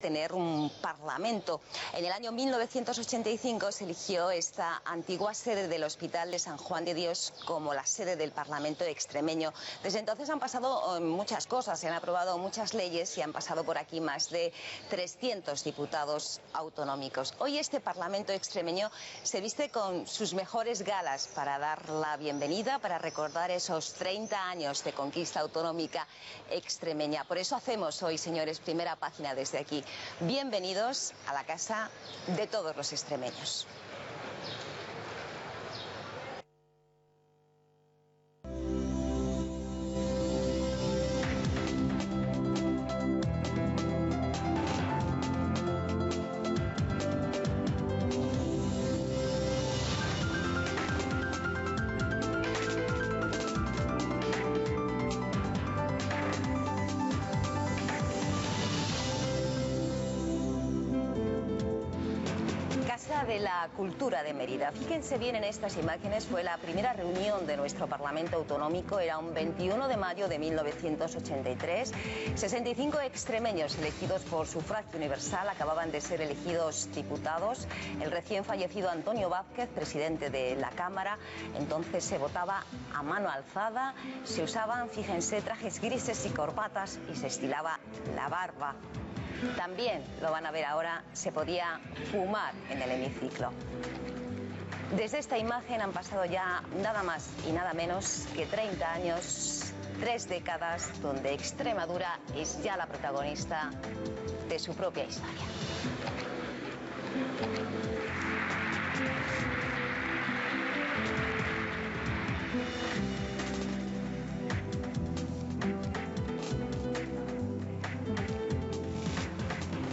tener un parlamento. En el año 1985 se eligió esta antigua sede del Hospital de San Juan de Dios como la sede del Parlamento extremeño. Desde entonces han pasado muchas cosas, se han aprobado muchas leyes y han pasado por aquí más de 300 diputados autonómicos. Hoy este Parlamento extremeño se viste con sus mejores galas para dar la bienvenida, para recordar esos 30 años de conquista autonómica extremeña. Por eso hacemos hoy, señores, primera página desde aquí. Bienvenidos a la casa de todos los extremeños. De la cultura de Mérida. Fíjense bien en estas imágenes, fue la primera reunión de nuestro Parlamento autonómico, era un 21 de mayo de 1983. 65 extremeños elegidos por sufragio universal acababan de ser elegidos diputados. El recién fallecido Antonio Vázquez, presidente de la Cámara, entonces se votaba a mano alzada, se usaban, fíjense, trajes grises y corbatas y se estilaba la barba. También, lo van a ver ahora, se podía fumar en el hemiciclo. Desde esta imagen han pasado ya nada más y nada menos que 30 años, 3 décadas, donde Extremadura es ya la protagonista de su propia historia.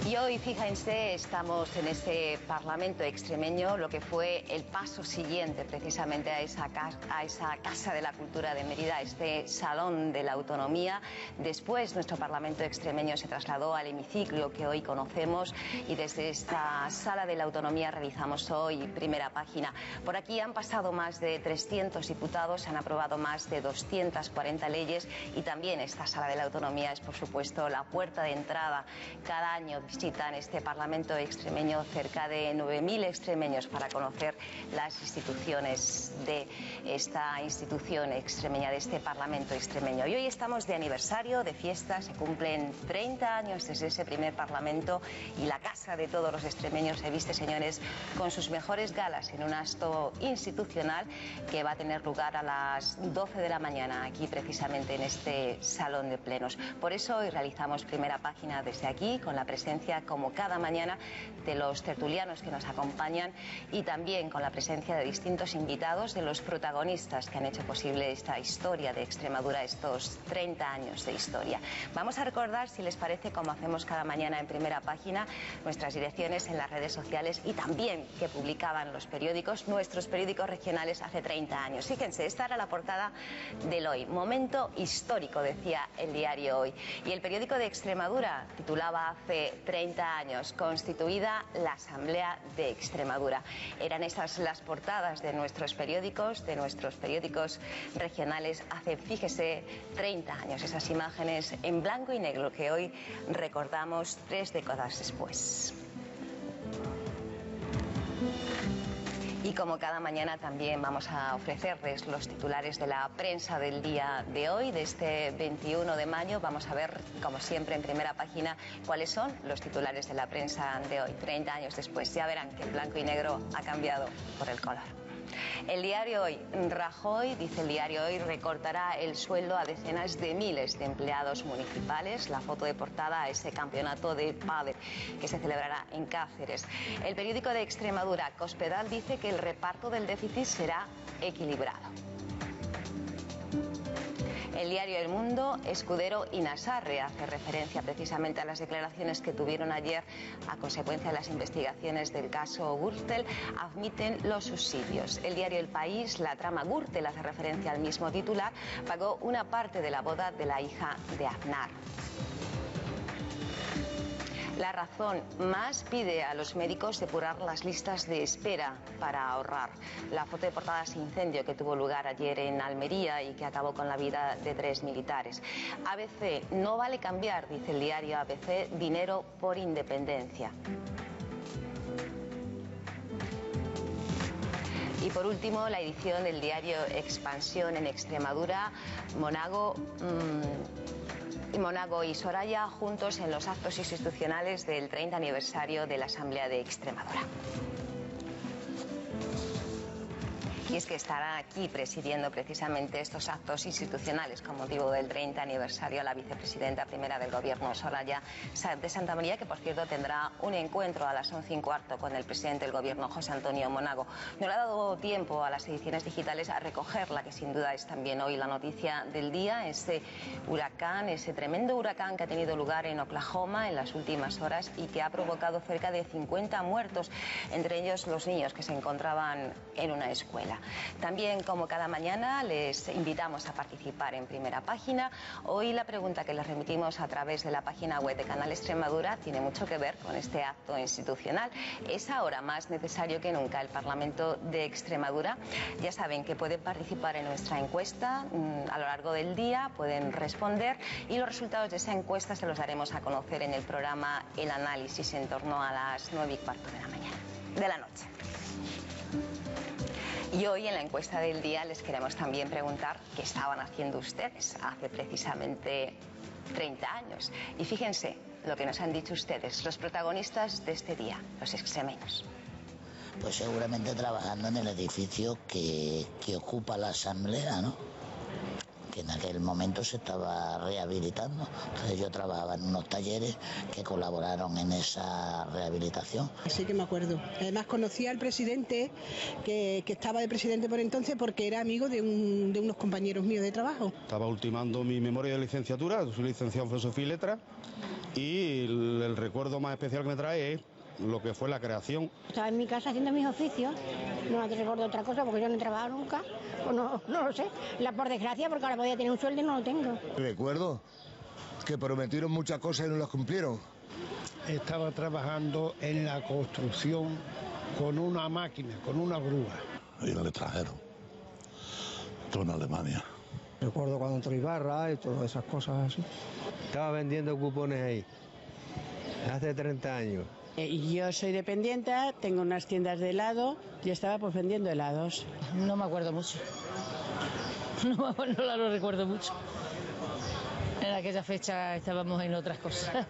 Y hoy, fíjense, estamos en ese Parlamento extremeño, lo que fue el paso siguiente precisamente a esa Casa de la Cultura de Mérida, a este Salón de la Autonomía. Después nuestro Parlamento extremeño se trasladó al hemiciclo que hoy conocemos y desde esta Sala de la Autonomía realizamos hoy primera página. Por aquí han pasado más de 300 diputados, se han aprobado más de 240 leyes y también esta Sala de la Autonomía es, por supuesto, la puerta de entrada. Cada año visitan este Parlamento extremeño cerca de 9.000 extremeños para conocer las instituciones de esta institución extremeña, de este Parlamento extremeño. Y hoy estamos de aniversario, de fiesta, se cumplen 30 años desde ese primer Parlamento y la casa de todos los extremeños se viste, señores, con sus mejores galas en un acto institucional que va a tener lugar a las 12 de la mañana aquí precisamente en este salón de plenos. Por eso hoy realizamos primera página desde aquí con la presencia, como cada mañana, de los tertulianos que nos acompañan y también con la presencia de distintos invitados, de los protagonistas que han hecho posible esta historia de Extremadura, estos 30 años de historia. Vamos a recordar, si les parece, como hacemos cada mañana en primera página, nuestras direcciones en las redes sociales y también que publicaban los periódicos, nuestros periódicos regionales hace 30 años. Fíjense, esta era la portada del Hoy. Momento histórico, decía el diario Hoy. Y el periódico de Extremadura titulaba hace 30 años, constituida la Asamblea de Extremadura. Eran esas las portadas de nuestros periódicos regionales hace, fíjese, 30 años. Esas imágenes en blanco y negro que hoy recordamos 3 décadas después. Y como cada mañana también vamos a ofrecerles los titulares de la prensa del día de hoy, de este 21 de mayo. Vamos a ver, como siempre, en primera página cuáles son los titulares de la prensa de hoy, 30 años después. Ya verán que el blanco y negro ha cambiado por el color. El diario Hoy, Rajoy, dice el diario Hoy, recortará el sueldo a decenas de miles de empleados municipales. La foto de portada a ese campeonato de pádel que se celebrará en Cáceres. El periódico de Extremadura, Cospedal, dice que el reparto del déficit será equilibrado. El diario El Mundo, Escudero y Nassarre, hace referencia precisamente a las declaraciones que tuvieron ayer a consecuencia de las investigaciones del caso Gürtel, admiten los subsidios. El diario El País, la trama Gürtel, hace referencia al mismo titular, pagó una parte de la boda de la hija de Aznar. La Razón más pide a los médicos depurar las listas de espera para ahorrar. La foto de portada es incendio que tuvo lugar ayer en Almería y que acabó con la vida de 3 militares. ABC, no vale cambiar, dice el diario ABC, dinero por independencia. Y por último, la edición del diario Expansión en Extremadura, Monago y Soraya juntos en los actos institucionales del 30 aniversario de la Asamblea de Extremadura. Y es que estará aquí presidiendo precisamente estos actos institucionales con motivo del 30 aniversario la vicepresidenta primera del Gobierno, Soraya Sáenz de Santamaría, que por cierto tendrá un encuentro a las 11:15 con el presidente del Gobierno, José Antonio Monago. No le ha dado tiempo a las ediciones digitales a recoger la que sin duda es también hoy la noticia del día, ese huracán, ese tremendo huracán que ha tenido lugar en Oklahoma en las últimas horas y que ha provocado cerca de 50 muertos, entre ellos los niños que se encontraban en una escuela. También, como cada mañana, les invitamos a participar en Primera Página. Hoy la pregunta que les remitimos a través de la página web de Canal Extremadura tiene mucho que ver con este acto institucional. Es ahora más necesario que nunca el Parlamento de Extremadura. Ya saben que pueden participar en nuestra encuesta a lo largo del día, pueden responder y los resultados de esa encuesta se los daremos a conocer en el programa El Análisis en torno a las 9:15 de la noche. Y hoy en la encuesta del día les queremos también preguntar qué estaban haciendo ustedes hace precisamente 30 años. Y fíjense lo que nos han dicho ustedes, los protagonistas de este día, los extremeños. Pues seguramente trabajando en el edificio que ocupa la Asamblea, ¿no? Que en aquel momento se estaba rehabilitando. Entonces yo trabajaba en unos talleres que colaboraron en esa rehabilitación. Sí que me acuerdo. Además conocí al presidente, que estaba de presidente por entonces, porque era amigo de unos compañeros míos de trabajo. Estaba ultimando mi memoria de licenciatura, soy licenciado en Filosofía y Letras, y el recuerdo más especial que me trae es lo que fue la creación. Estaba en mi casa haciendo mis oficios, no me recuerdo otra cosa porque yo no he trabajado nunca, o no lo sé, por desgracia, porque ahora podía tener un sueldo y no lo tengo. Recuerdo que prometieron muchas cosas y no las cumplieron. Estaba trabajando en la construcción con una máquina, con una grúa. Y en el extranjero, todo en Alemania. Recuerdo cuando entró Ibarra y todas esas cosas así. Estaba vendiendo cupones ahí, hace 30 años. Yo soy dependiente, tengo unas tiendas de helado y estaba pues vendiendo helados. No me acuerdo mucho. No lo recuerdo mucho. En aquella fecha estábamos en otras cosas.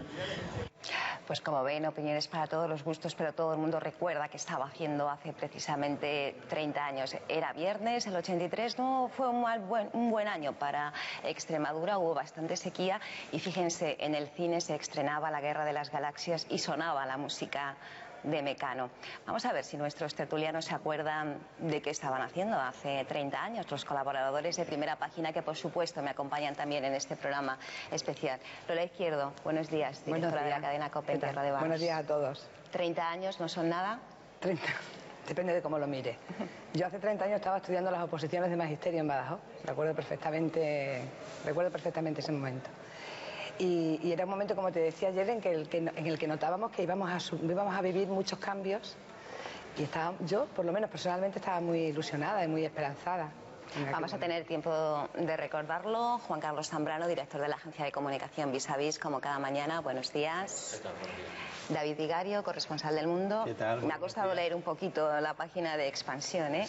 Pues como ven, opiniones para todos los gustos, pero todo el mundo recuerda que estaba haciendo hace precisamente 30 años. Era viernes, el 83, no fue un buen año para Extremadura, hubo bastante sequía y fíjense, en el cine se estrenaba La Guerra de las Galaxias y sonaba la música de Mecano. Vamos a ver si nuestros tertulianos se acuerdan de qué estaban haciendo hace 30 años, los colaboradores de Primera Página que por supuesto me acompañan también en este programa especial. Lola Izquierdo, buenos días, directora de la cadena COPE en Tierra de Barros. Buenos días a todos. 30 años no son nada. 30, depende de cómo lo mire. Yo hace 30 años estaba estudiando las oposiciones de magisterio en Badajoz, recuerdo perfectamente ese momento. Y era un momento, como te decía ayer, en el que notábamos que íbamos a vivir muchos cambios y yo, por lo menos personalmente, estaba muy ilusionada y muy esperanzada. Vamos a tener tiempo de recordarlo. Juan Carlos Zambrano, director de la agencia de comunicación Vis a Vis, como cada mañana. Buenos días. David Vigario, corresponsal del Mundo. ¿Qué tal? Me ha costado leer un poquito la página de Expansión, ¿eh?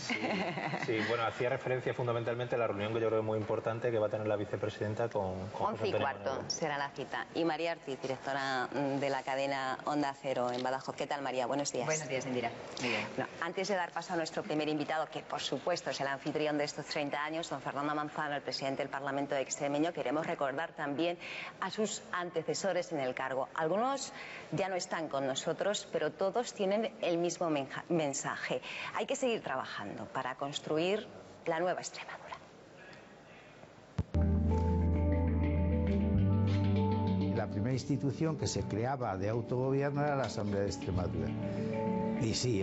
Sí, bueno, hacía referencia fundamentalmente a la reunión que yo creo que es muy importante que va a tener la vicepresidenta con 11:15 será la cita. Y María Ortiz, directora de la cadena Onda Cero en Badajoz. ¿Qué tal, María? Buenos días. Buenos días, Indira. Muy bien. Bueno, antes de dar paso a nuestro primer invitado, que por supuesto es el anfitrión de estos 30 años, don Fernando Manzano, el presidente del Parlamento extremeño, queremos recordar también a sus antecesores en el cargo. Algunos ya no están con nosotros, pero todos tienen el mismo mensaje. Hay que seguir trabajando para construir la nueva Extremadura. La primera institución que se creaba de autogobierno era la Asamblea de Extremadura. Y sí,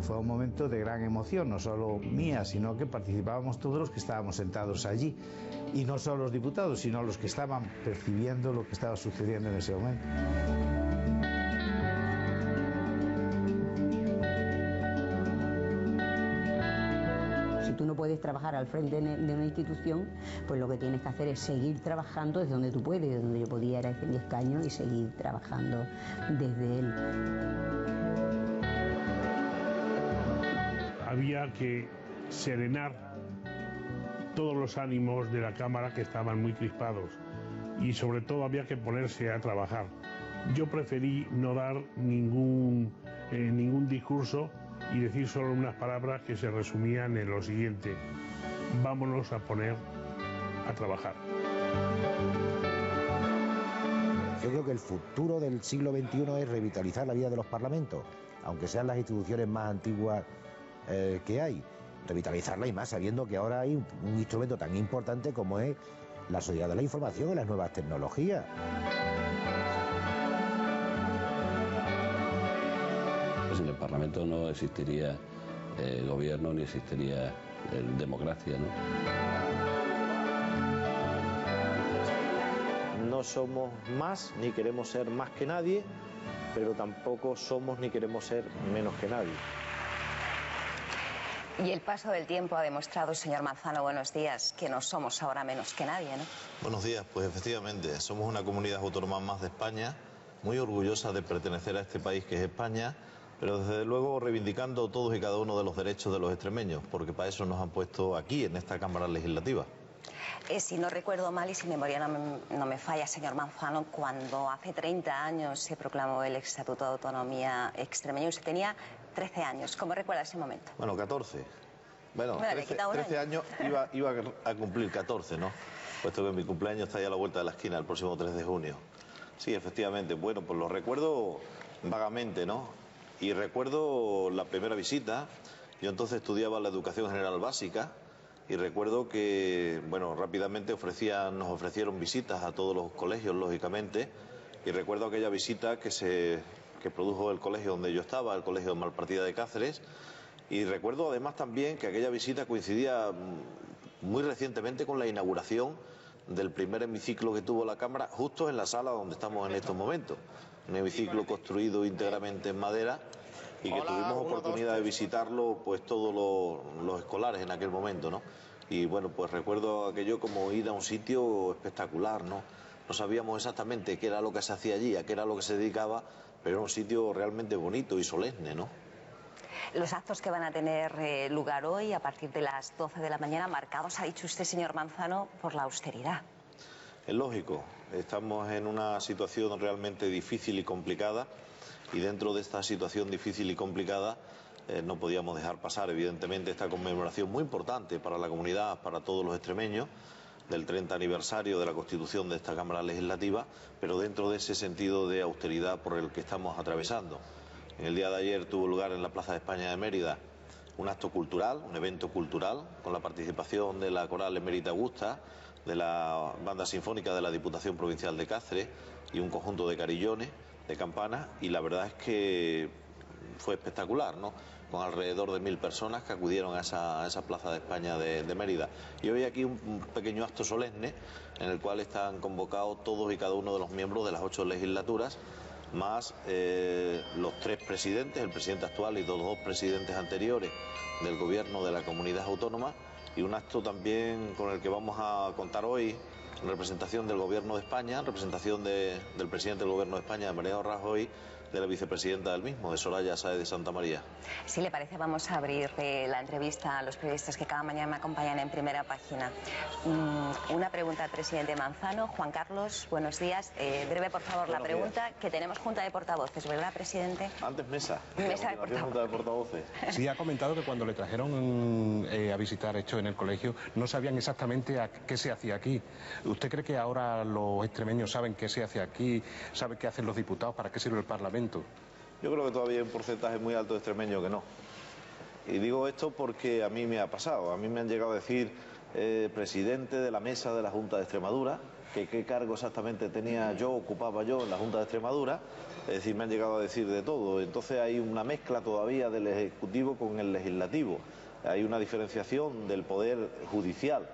fue un momento de gran emoción, no solo mía, sino que participábamos todos los que estábamos sentados allí. Y no solo los diputados, sino los que estaban percibiendo lo que estaba sucediendo en ese momento. Si tú no puedes trabajar al frente de una institución, pues lo que tienes que hacer es seguir trabajando desde donde tú puedes, desde donde yo podía era desde mi escaño y seguir trabajando desde él. Había que serenar todos los ánimos de la Cámara que estaban muy crispados y sobre todo había que ponerse a trabajar. Yo preferí no dar ningún discurso y decir solo unas palabras que se resumían en lo siguiente: vámonos a poner a trabajar. Yo creo que el futuro del siglo XXI es revitalizar la vida de los parlamentos, aunque sean las instituciones más antiguas que hay. Revitalizarla y más sabiendo que ahora hay un instrumento tan importante como es la sociedad de la información y las nuevas tecnologías. Sin el Parlamento no existiría gobierno ni existiría democracia, ¿no? No somos más ni queremos ser más que nadie, pero tampoco somos ni queremos ser menos que nadie. Y el paso del tiempo ha demostrado, señor Manzano, buenos días, que no somos ahora menos que nadie, ¿no? Buenos días, pues efectivamente, somos una comunidad autónoma más de España, muy orgullosa de pertenecer a este país que es España, pero desde luego reivindicando todos y cada uno de los derechos de los extremeños, porque para eso nos han puesto aquí, en esta Cámara Legislativa. Si no recuerdo mal y si mi memoria no me falla, señor Manzano, cuando hace 30 años se proclamó el Estatuto de Autonomía extremeño, usted tenía 13 años. ¿Cómo recuerda ese momento? Bueno, 14. Bueno, 13 años iba a cumplir 14, ¿no? Puesto que mi cumpleaños está ya a la vuelta de la esquina, el próximo 3 de junio. Sí, efectivamente. Bueno, pues lo recuerdo vagamente, ¿no? Y recuerdo la primera visita. Yo entonces estudiaba la educación general básica y recuerdo que, bueno, rápidamente nos ofrecieron visitas a todos los colegios, lógicamente, y recuerdo aquella visita que produjo el colegio donde yo estaba, el Colegio de Malpartida de Cáceres, y recuerdo además también que aquella visita coincidía muy recientemente con la inauguración del primer hemiciclo que tuvo la Cámara, justo en la sala donde estamos en estos momentos, un hemiciclo construido íntegramente en madera y que tuvimos oportunidad de visitarlo pues todos los escolares en aquel momento, ¿no? Y bueno, pues recuerdo aquello como ir a un sitio espectacular, ¿no? No sabíamos exactamente qué era lo que se hacía allí, a qué era lo que se dedicaba, pero era un sitio realmente bonito y solemne, ¿no? Los actos que van a tener lugar hoy a partir de las 12 de la mañana, marcados, ha dicho usted, señor Manzano, por la austeridad. Es lógico, estamos en una situación realmente difícil y complicada y dentro de esta situación difícil y complicada no podíamos dejar pasar evidentemente esta conmemoración muy importante para la comunidad, para todos los extremeños, del 30 aniversario de la constitución de esta Cámara Legislativa, pero dentro de ese sentido de austeridad por el que estamos atravesando. En el día de ayer tuvo lugar en la Plaza de España de Mérida un acto cultural, un evento cultural, con la participación de la Coral Emérita Augusta, de la Banda Sinfónica de la Diputación Provincial de Cáceres y un conjunto de carillones, de campanas, y la verdad es que fue espectacular, ¿no? Con alrededor de 1000 personas que acudieron a esa Plaza de España de Mérida. Y hoy aquí un pequeño acto solemne en el cual están convocados todos y cada uno de los miembros de las 8 legislaturas, más los 3 presidentes, el presidente actual y los 2 presidentes anteriores del gobierno de la comunidad autónoma, y un acto también con el que vamos a contar hoy en representación del Gobierno de España, en representación del presidente del Gobierno de España, de Mariano Rajoy, de la vicepresidenta del mismo, de Soraya Sáez de Santa María. Si le parece, vamos a abrir la entrevista a los periodistas que cada mañana me acompañan en Primera Página. Una pregunta al presidente Manzano. Juan Carlos, buenos días. Breve, por favor, la pregunta, que tenemos Junta de Portavoces, ¿verdad, presidente? Antes mesa. Mesa de portavoces. Junta de Portavoces. Sí, ha comentado que cuando le trajeron a visitar esto en el colegio, no sabían exactamente qué se hacía aquí. ¿Usted cree que ahora los extremeños saben qué se hace aquí, saben qué hacen los diputados, para qué sirve el Parlamento? Yo creo que todavía hay un porcentaje muy alto de extremeños que no. Y digo esto porque a mí me ha pasado. A mí me han llegado a decir presidente de la mesa de la Junta de Extremadura, que qué cargo exactamente ocupaba yo en la Junta de Extremadura. Es decir, me han llegado a decir de todo. Entonces hay una mezcla todavía del Ejecutivo con el Legislativo. Hay una diferenciación del Poder Judicial,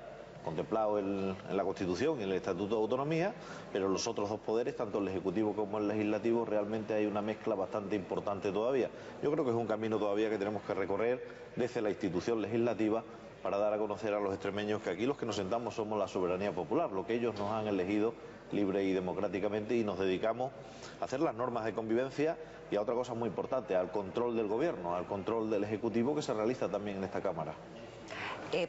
contemplado en la Constitución y en el Estatuto de Autonomía, pero los otros 2 poderes, tanto el Ejecutivo como el Legislativo, realmente hay una mezcla bastante importante todavía. Yo creo que es un camino todavía que tenemos que recorrer desde la institución legislativa para dar a conocer a los extremeños que aquí los que nos sentamos somos la soberanía popular, lo que ellos nos han elegido libre y democráticamente, y nos dedicamos a hacer las normas de convivencia y a otra cosa muy importante, al control del gobierno, al control del Ejecutivo, que se realiza también en esta Cámara.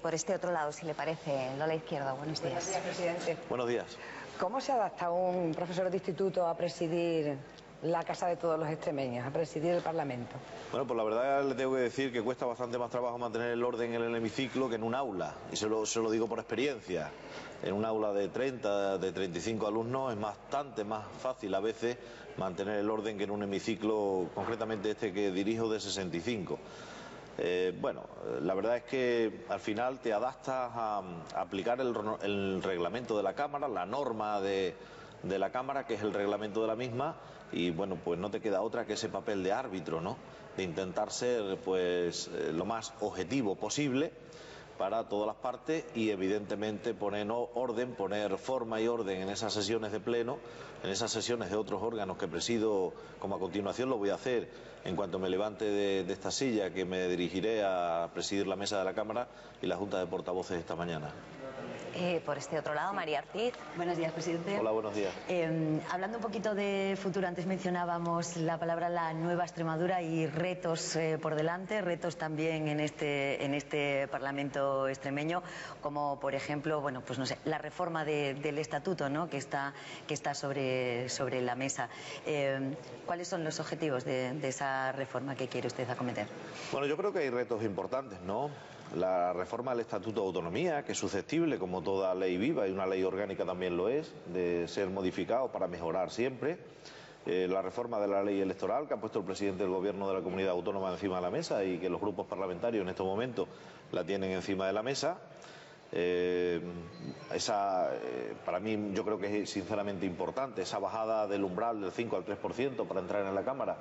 Por este otro lado, si le parece, Lola Izquierdo, buenos días. Buenos días, presidente. Buenos días. ¿Cómo se adapta un profesor de instituto a presidir la casa de todos los extremeños, a presidir el Parlamento? Bueno, pues la verdad le tengo que decir que cuesta bastante más trabajo mantener el orden en el hemiciclo que en un aula, y se lo digo por experiencia. En un aula de 30, de 35 alumnos es bastante más fácil a veces mantener el orden que en un hemiciclo, concretamente este que dirijo, de 65. Bueno, la verdad es que al final te adaptas a aplicar el reglamento de la Cámara, la norma de la Cámara, que es el reglamento de la misma, y bueno, pues no te queda otra que ese papel de árbitro, ¿no? De intentar ser pues lo más objetivo posible para todas las partes y evidentemente poner orden, poner forma y orden en esas sesiones de pleno, en esas sesiones de otros órganos que presido, como a continuación lo voy a hacer en cuanto me levante de esta silla, que me dirigiré a presidir la mesa de la Cámara y la Junta de Portavoces esta mañana. Por este otro lado, María Ortiz. Buenos días, presidente. Hola, buenos días. Hablando un poquito de futuro, antes mencionábamos la palabra la nueva Extremadura y retos por delante, retos también en este Parlamento extremeño, como por ejemplo, bueno, pues no sé, la reforma del estatuto, ¿no?, que está sobre la mesa. ¿Cuáles son los objetivos de esa reforma que quiere usted acometer? Bueno, yo creo que hay retos importantes, ¿no? La reforma del Estatuto de Autonomía, que es susceptible, como toda ley viva, y una ley orgánica también lo es, de ser modificado para mejorar siempre. La reforma de la ley electoral, que ha puesto el presidente del Gobierno de la Comunidad Autónoma encima de la mesa y que los grupos parlamentarios en estos momentos la tienen encima de la mesa. Para mí, yo creo que es sinceramente importante esa bajada del umbral del 5 al 3% para entrar en la Cámara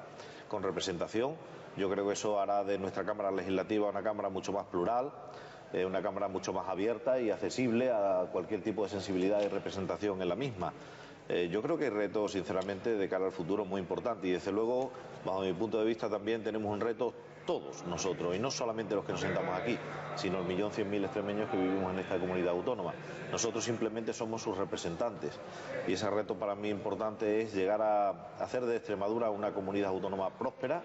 con representación. Yo creo que eso hará de nuestra Cámara Legislativa una Cámara mucho más plural, una Cámara mucho más abierta y accesible a cualquier tipo de sensibilidad y representación en la misma. Yo creo que hay retos, sinceramente, de cara al futuro muy importantes, y desde luego, bajo mi punto de vista, también tenemos un reto todos nosotros, y no solamente los que nos sentamos aquí, sino el 1.100.000 extremeños que vivimos en esta comunidad autónoma. Nosotros simplemente somos sus representantes, y ese reto para mí importante es llegar a hacer de Extremadura una comunidad autónoma próspera,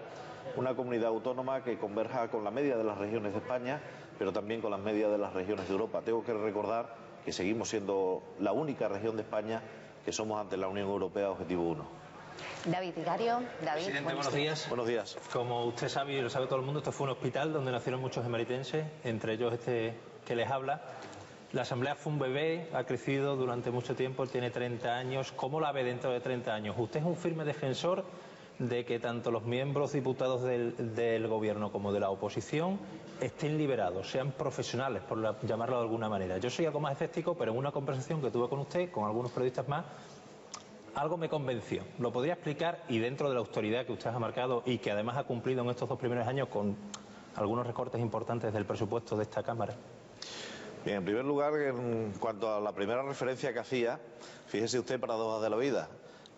una comunidad autónoma que converja con la media de las regiones de España, pero también con las medias de las regiones de Europa. Tengo que recordar que seguimos siendo la única región de España que somos ante la Unión Europea Objetivo 1. David Vigario. David, presidente, buenos días. Buenos días. Como usted sabe y lo sabe todo el mundo, esto fue un hospital donde nacieron muchos emeritenses, entre ellos este que les habla. La Asamblea fue un bebé, ha crecido durante mucho tiempo, tiene 30 años. ¿Cómo la ve dentro de 30 años? Usted es un firme defensor de que tanto los miembros diputados del Gobierno como de la oposición estén liberados, sean profesionales, por llamarlo de alguna manera. Yo soy algo más escéptico, pero en una conversación que tuve con usted, con algunos periodistas más, algo me convenció. ¿Lo podría explicar? Y dentro de la autoridad que usted ha marcado y que además ha cumplido en estos 2 primeros años con algunos recortes importantes del presupuesto de esta Cámara. Bien, en primer lugar, en cuanto a la primera referencia que hacía, fíjese usted, paradoja de la vida,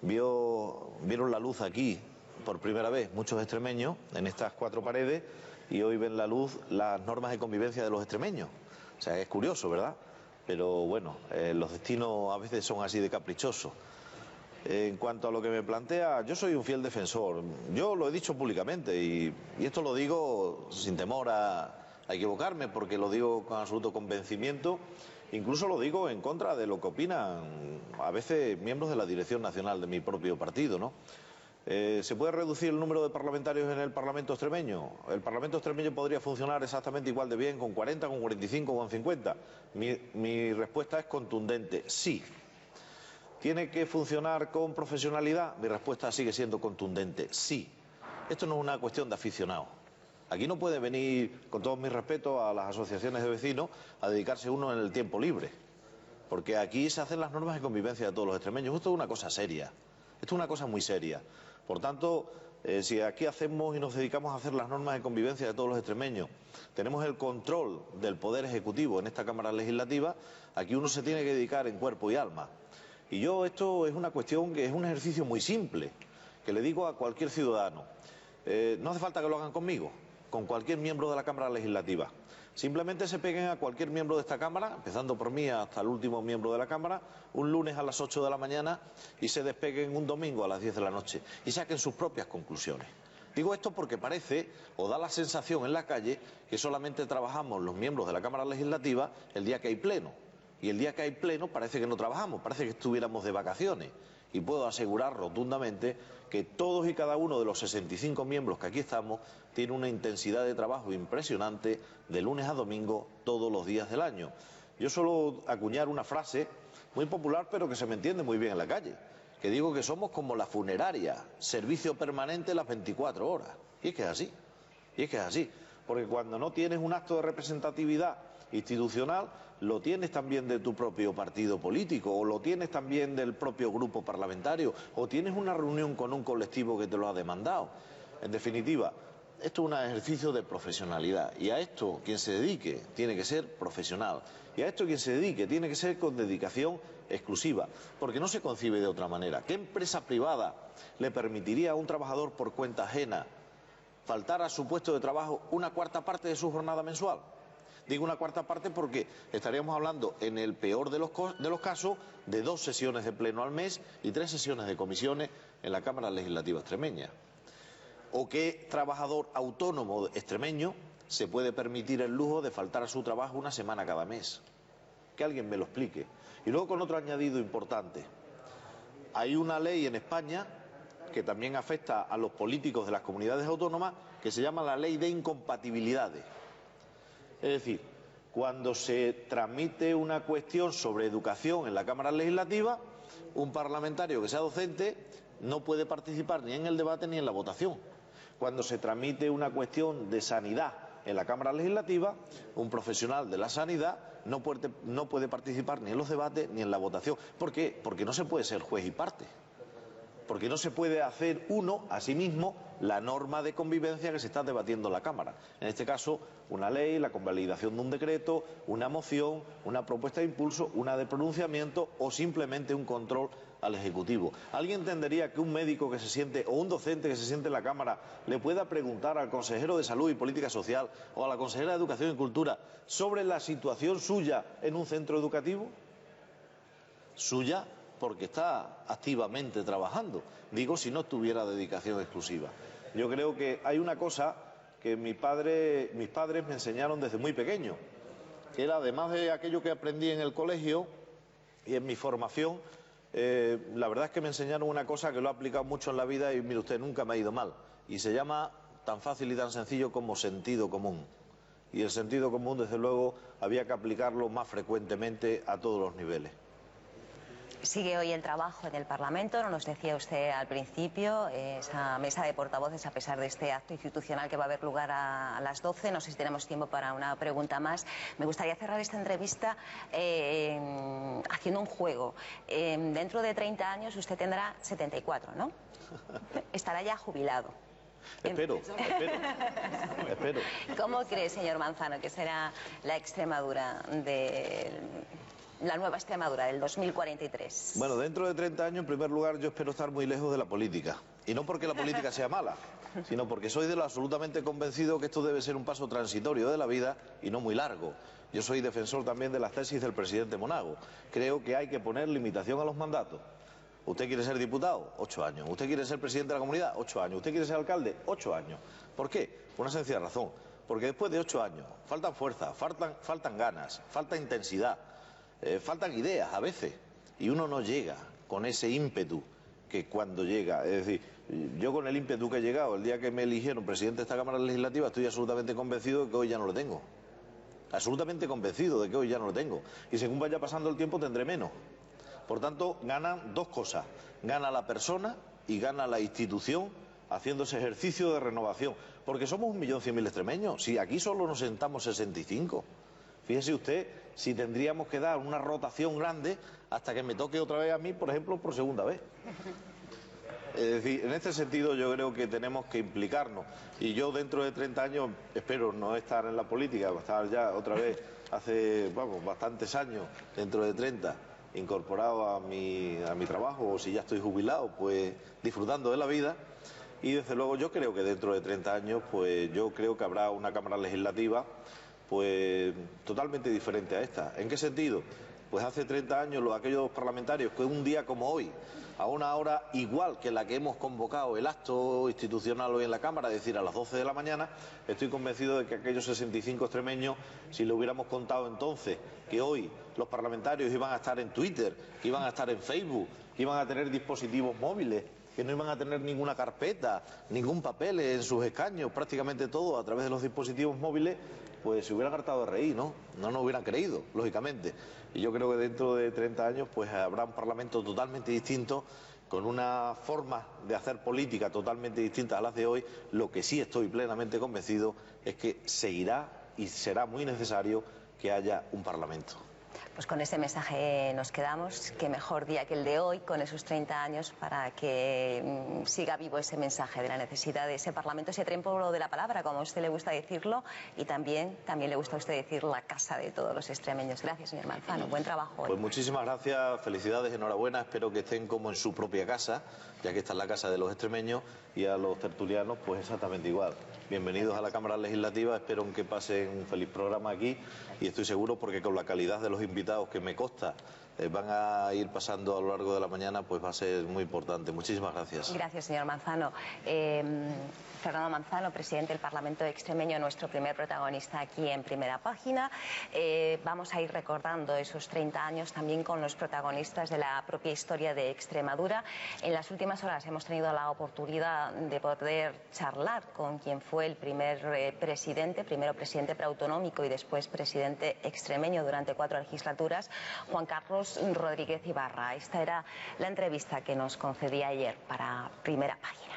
vieron la luz aquí por primera vez muchos extremeños en estas 4 paredes, y hoy ven la luz las normas de convivencia de los extremeños. O sea, es curioso, ¿verdad? Pero bueno, los destinos a veces son así de caprichosos. En cuanto a lo que me plantea, yo soy un fiel defensor. Yo lo he dicho públicamente y esto lo digo sin temor a equivocarme, porque lo digo con absoluto convencimiento. Incluso lo digo en contra de lo que opinan a veces miembros de la dirección nacional de mi propio partido, ¿no? ¿Se puede reducir el número de parlamentarios en el Parlamento extremeño? El Parlamento extremeño podría funcionar exactamente igual de bien con 40, con 45 o con 50. Mi respuesta es contundente, sí. ¿Tiene que funcionar con profesionalidad? Mi respuesta sigue siendo contundente, sí. Esto no es una cuestión de aficionado. Aquí no puede venir, con todo mi respeto a las asociaciones de vecinos, a dedicarse uno en el tiempo libre. Porque aquí se hacen las normas de convivencia de todos los extremeños. Esto es una cosa seria. Esto es una cosa muy seria. Por tanto, si aquí hacemos y nos dedicamos a hacer las normas de convivencia de todos los extremeños, tenemos el control del Poder Ejecutivo en esta Cámara Legislativa, aquí uno se tiene que dedicar en cuerpo y alma. Y yo, esto es una cuestión que es un ejercicio muy simple, que le digo a cualquier ciudadano. No hace falta que lo hagan conmigo, con cualquier miembro de la Cámara Legislativa. Simplemente se peguen a cualquier miembro de esta Cámara, empezando por mí hasta el último miembro de la Cámara, un lunes a las 8 de la mañana y se despeguen un domingo a las 10 de la noche y saquen sus propias conclusiones. Digo esto porque parece, o da la sensación en la calle, que solamente trabajamos los miembros de la Cámara Legislativa el día que hay pleno. Y el día que hay pleno parece que no trabajamos, parece que estuviéramos de vacaciones. Y puedo asegurar rotundamente que todos y cada uno de los 65 miembros que aquí estamos tiene una intensidad de trabajo impresionante de lunes a domingo todos los días del año. Yo suelo acuñar una frase muy popular pero que se me entiende muy bien en la calle, que digo que somos como la funeraria, servicio permanente las 24 horas. Y es que es así, porque cuando no tienes un acto de representatividad institucional, lo tienes también de tu propio partido político, o lo tienes también del propio grupo parlamentario, o tienes una reunión con un colectivo que te lo ha demandado. En definitiva, esto es un ejercicio de profesionalidad, y a esto quien se dedique tiene que ser profesional, y a esto quien se dedique tiene que ser con dedicación exclusiva, porque no se concibe de otra manera. ¿Qué empresa privada le permitiría a un trabajador por cuenta ajena faltar a su puesto de trabajo una cuarta parte de su jornada mensual? Digo una cuarta parte porque estaríamos hablando, en el peor de los casos, de 2 sesiones de pleno al mes y 3 sesiones de comisiones en la Cámara Legislativa extremeña. ¿O qué trabajador autónomo extremeño se puede permitir el lujo de faltar a su trabajo una semana cada mes? Que alguien me lo explique. Y luego con otro añadido importante. Hay una ley en España que también afecta a los políticos de las comunidades autónomas, que se llama la Ley de Incompatibilidades. Es decir, cuando se tramite una cuestión sobre educación en la Cámara Legislativa, un parlamentario que sea docente no puede participar ni en el debate ni en la votación. Cuando se tramite una cuestión de sanidad en la Cámara Legislativa, un profesional de la sanidad no puede participar ni en los debates ni en la votación. ¿Por qué? Porque no se puede ser juez y parte. Porque no se puede hacer uno a sí mismo la norma de convivencia que se está debatiendo en la Cámara. En este caso, una ley, la convalidación de un decreto, una moción, una propuesta de impulso, una de pronunciamiento o simplemente un control al Ejecutivo. ¿Alguien entendería que un médico que se siente o un docente que se siente en la Cámara le pueda preguntar al consejero de Salud y Política Social o a la consejera de Educación y Cultura sobre la situación suya en un centro educativo? Suya porque está activamente trabajando. Digo, si no tuviera dedicación exclusiva. Yo creo que hay una cosa que mis padres me enseñaron desde muy pequeño, que era, además de aquello que aprendí en el colegio y en mi formación, la verdad es que me enseñaron una cosa que lo he aplicado mucho en la vida y, mire usted, nunca me ha ido mal. Y se llama tan fácil y tan sencillo como sentido común. Y el sentido común, desde luego, había que aplicarlo más frecuentemente a todos los niveles. Sigue hoy el trabajo en el Parlamento, nos decía usted al principio, esa mesa de portavoces, a pesar de este acto institucional que va a haber lugar a las 12, no sé si tenemos tiempo para una pregunta más. Me gustaría cerrar esta entrevista haciendo un juego. Dentro de 30 años usted tendrá 74, ¿no? Estará ya jubilado. Espero. ¿Cómo cree, señor Manzano, que será la Extremadura la nueva Extremadura del 2043? Bueno, dentro de 30 años, en primer lugar, yo espero estar muy lejos de la política. Y no porque la política sea mala, sino porque soy de lo absolutamente convencido que esto debe ser un paso transitorio de la vida y no muy largo. Yo soy defensor también de las tesis del presidente Monago. Creo que hay que poner limitación a los mandatos. ¿Usted quiere ser diputado? 8 años. ¿Usted quiere ser presidente de la comunidad? 8 años. ¿Usted quiere ser alcalde? 8 años. ¿Por qué? Por una sencilla razón. Porque después de 8 años faltan fuerza, faltan ganas, falta intensidad. Faltan ideas a veces y uno no llega con ese ímpetu que cuando llega, es decir, yo con el ímpetu que he llegado el día que me eligieron presidente de esta Cámara Legislativa estoy absolutamente convencido de que hoy ya no lo tengo, absolutamente convencido de que hoy ya no lo tengo, y según vaya pasando el tiempo tendré menos. Por tanto, ganan dos cosas, gana la persona y gana la institución haciendo ese ejercicio de renovación, porque somos 1.100.000 extremeños, si aquí solo nos sentamos 65. Fíjese usted si tendríamos que dar una rotación grande hasta que me toque otra vez a mí, por ejemplo, por segunda vez. Es decir, en este sentido yo creo que tenemos que implicarnos. Y yo dentro de 30 años espero no estar en la política, estar ya otra vez hace bastantes años, dentro de 30, incorporado a mi trabajo, o si ya estoy jubilado, pues disfrutando de la vida. Y desde luego yo creo que dentro de 30 años, pues yo creo que habrá una Cámara Legislativa pues totalmente diferente a esta. ¿En qué sentido? Pues hace 30 años aquellos parlamentarios que un día como hoy, a una hora igual que la que hemos convocado el acto institucional hoy en la Cámara, es decir, a las 12 de la mañana, estoy convencido de que aquellos 65 extremeños, si le hubiéramos contado entonces que hoy los parlamentarios iban a estar en Twitter, que iban a estar en Facebook, que iban a tener dispositivos móviles, que no iban a tener ninguna carpeta, ningún papel en sus escaños, prácticamente todo a través de los dispositivos móviles, pues se hubieran hartado de reír, ¿no? No nos hubieran creído, lógicamente. Y yo creo que dentro de 30 años pues habrá un Parlamento totalmente distinto, con una forma de hacer política totalmente distinta a las de hoy. Lo que sí estoy plenamente convencido es que seguirá y será muy necesario que haya un Parlamento. Pues con ese mensaje nos quedamos. Qué mejor día que el de hoy, con esos 30 años, para que siga vivo ese mensaje de la necesidad de ese Parlamento, ese templo de la palabra, como a usted le gusta decirlo, y también le gusta a usted decir la casa de todos los extremeños. Gracias, señor Manzano. Buen trabajo hoy. Pues muchísimas gracias, felicidades, enhorabuena. Espero que estén como en su propia casa, ya que esta es la casa de los extremeños, y a los tertulianos pues exactamente igual. Bienvenidos a la Cámara Legislativa, espero que pasen un feliz programa aquí, y estoy seguro, porque con la calidad de los invitados que me consta van a ir pasando a lo largo de la mañana, pues va a ser muy importante. Muchísimas gracias. Gracias, señor Manzano. Fernando Manzano, presidente del Parlamento extremeño, nuestro primer protagonista aquí en Primera Página. Vamos a ir recordando esos 30 años también con los protagonistas de la propia historia de Extremadura. En las últimas horas hemos tenido la oportunidad de poder charlar con quien fue el primer presidente, primero presidente preautonómico y después presidente extremeño durante 4 legislaturas, Juan Carlos Rodríguez Ibarra. Esta era la entrevista que nos concedía ayer para Primera Página.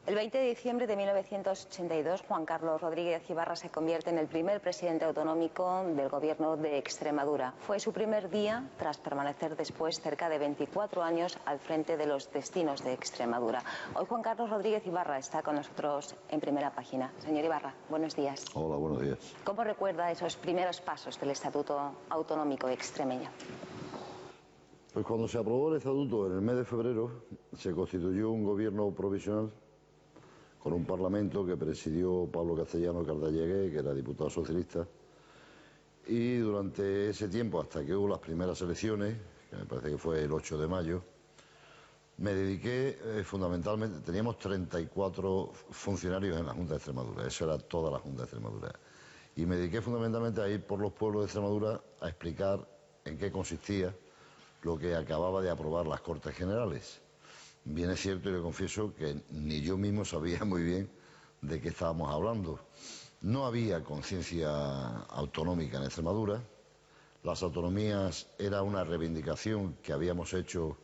El 20 de diciembre de 1982, Juan Carlos Rodríguez Ibarra se convierte en el primer presidente autonómico del gobierno de Extremadura. Fue su primer día tras permanecer después cerca de 24 años al frente de los destinos de Extremadura. Hoy Juan Carlos Rodríguez Ibarra está con nosotros en Primera Página. Señor Ibarra, buenos días. Hola, buenos días. ¿Cómo recuerda esos primeros pasos del Estatuto Autonómico extremeño? Pues cuando se aprobó el Estatuto en el mes de febrero, se constituyó un gobierno provisional con un Parlamento que presidió Pablo Castellano Cardallegué, que era diputado socialista, y durante ese tiempo, hasta que hubo las primeras elecciones, que me parece que fue el 8 de mayo, me dediqué fundamentalmente, teníamos 34 funcionarios en la Junta de Extremadura, eso era toda la Junta de Extremadura, y me dediqué fundamentalmente a ir por los pueblos de Extremadura a explicar en qué consistía lo que acababa de aprobar las Cortes Generales. Bien es cierto, y le confieso, que ni yo mismo sabía muy bien de qué estábamos hablando. No había conciencia autonómica en Extremadura. Las autonomías era una reivindicación que habíamos hecho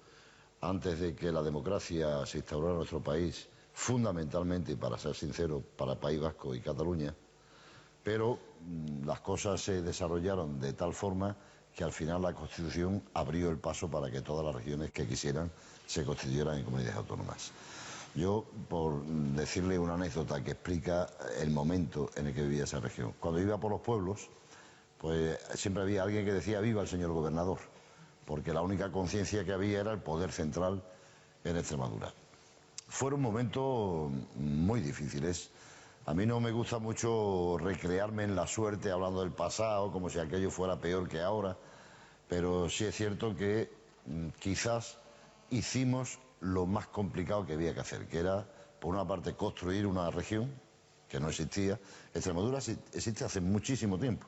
antes de que la democracia se instaurara en nuestro país, fundamentalmente, y para ser sincero, para País Vasco y Cataluña. Pero las cosas se desarrollaron de tal forma que al final la Constitución abrió el paso para que todas las regiones que quisieran se constituyeran en comunidades autónomas. Yo, por decirle una anécdota que explica el momento en el que vivía esa región. Cuando iba por los pueblos, pues siempre había alguien que decía viva el señor gobernador, porque la única conciencia que había era el poder central en Extremadura. Fueron momentos muy difíciles. A mí no me gusta mucho recrearme en la suerte hablando del pasado, como si aquello fuera peor que ahora, pero sí es cierto que quizás hicimos lo más complicado que había que hacer, que era, por una parte, construir una región que no existía. Extremadura existe hace muchísimo tiempo,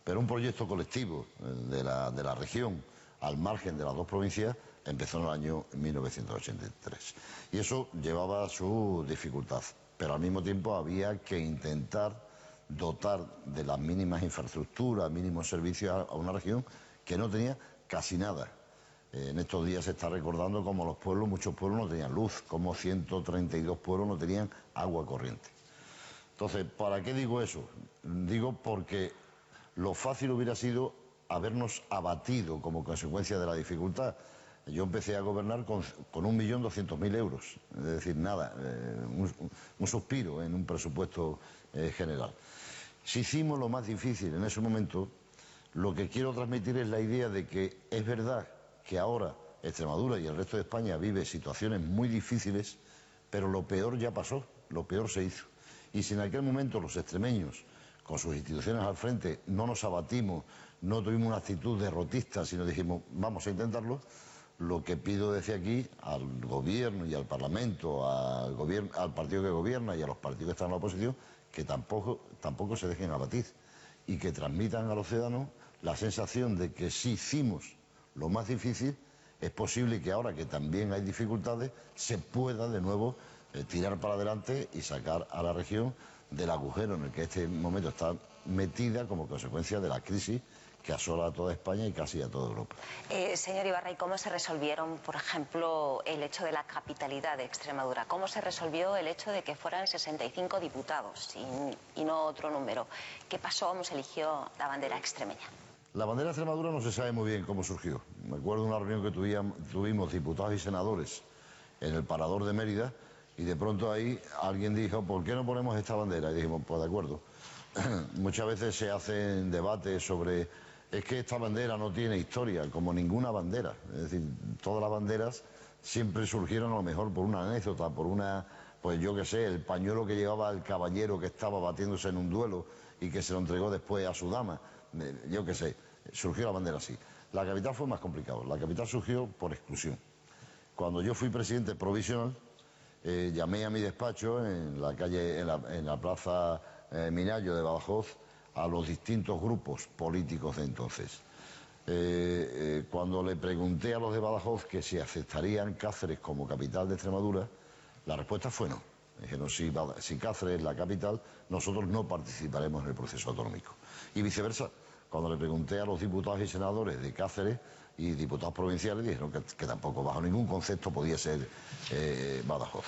pero un proyecto colectivo de la región, al margen de las dos provincias, empezó en el año 1983. Y eso llevaba su dificultad, pero al mismo tiempo había que intentar dotar de las mínimas infraestructuras, mínimos servicios a una región que no tenía casi nada. En estos días se está recordando cómo los pueblos, muchos pueblos no tenían luz, cómo 132 pueblos no tenían agua corriente. Entonces, ¿para qué digo eso? Digo porque lo fácil hubiera sido habernos abatido como consecuencia de la dificultad. Yo empecé a gobernar con 1.200.000 euros, es decir, nada, un suspiro en un presupuesto general. Si hicimos lo más difícil en ese momento, lo que quiero transmitir es la idea de que es verdad que ahora Extremadura y el resto de España vive situaciones muy difíciles, pero lo peor ya pasó, lo peor se hizo. Y si en aquel momento los extremeños, con sus instituciones al frente, no nos abatimos, no tuvimos una actitud derrotista, sino dijimos, vamos a intentarlo, lo que pido desde aquí al gobierno y al parlamento, al partido que gobierna y a los partidos que están en la oposición, que tampoco se dejen abatir y que transmitan a los ciudadanos la sensación de que si hicimos lo más difícil, es posible que ahora que también hay dificultades, se pueda de nuevo tirar para adelante y sacar a la región del agujero en el que en este momento está metida como consecuencia de la crisis que asola a toda España y casi a toda Europa. Señor Ibarra, ¿y cómo se resolvieron, por ejemplo, el hecho de la capitalidad de Extremadura? ¿Cómo se resolvió el hecho de que fueran 65 diputados y no otro número? ¿Qué pasó? ¿Cómo se eligió la bandera extremeña? La bandera de Extremadura no se sabe muy bien cómo surgió. Me acuerdo de una reunión que tuvimos diputados y senadores en el Parador de Mérida y de pronto ahí alguien dijo, ¿por qué no ponemos esta bandera? Y dijimos, pues de acuerdo. Muchas veces se hacen debates sobre, es que esta bandera no tiene historia, como ninguna bandera. Es decir, todas las banderas siempre surgieron a lo mejor por una anécdota, por una, pues yo qué sé, el pañuelo que llevaba el caballero que estaba batiéndose en un duelo y que se lo entregó después a su dama. Yo qué sé, surgió la bandera así. La capital fue más complicado. La capital surgió por exclusión. Cuando yo fui presidente provisional, llamé a mi despacho en la calle, en la plaza Minallo de Badajoz, a los distintos grupos políticos de entonces. Cuando le pregunté a los de Badajoz que si aceptarían Cáceres como capital de Extremadura, la respuesta fue no. Dijeron, si Cáceres es la capital, nosotros no participaremos en el proceso autonómico. Y viceversa. Cuando le pregunté a los diputados y senadores de Cáceres y diputados provinciales, dijeron que tampoco bajo ningún concepto podía ser Badajoz.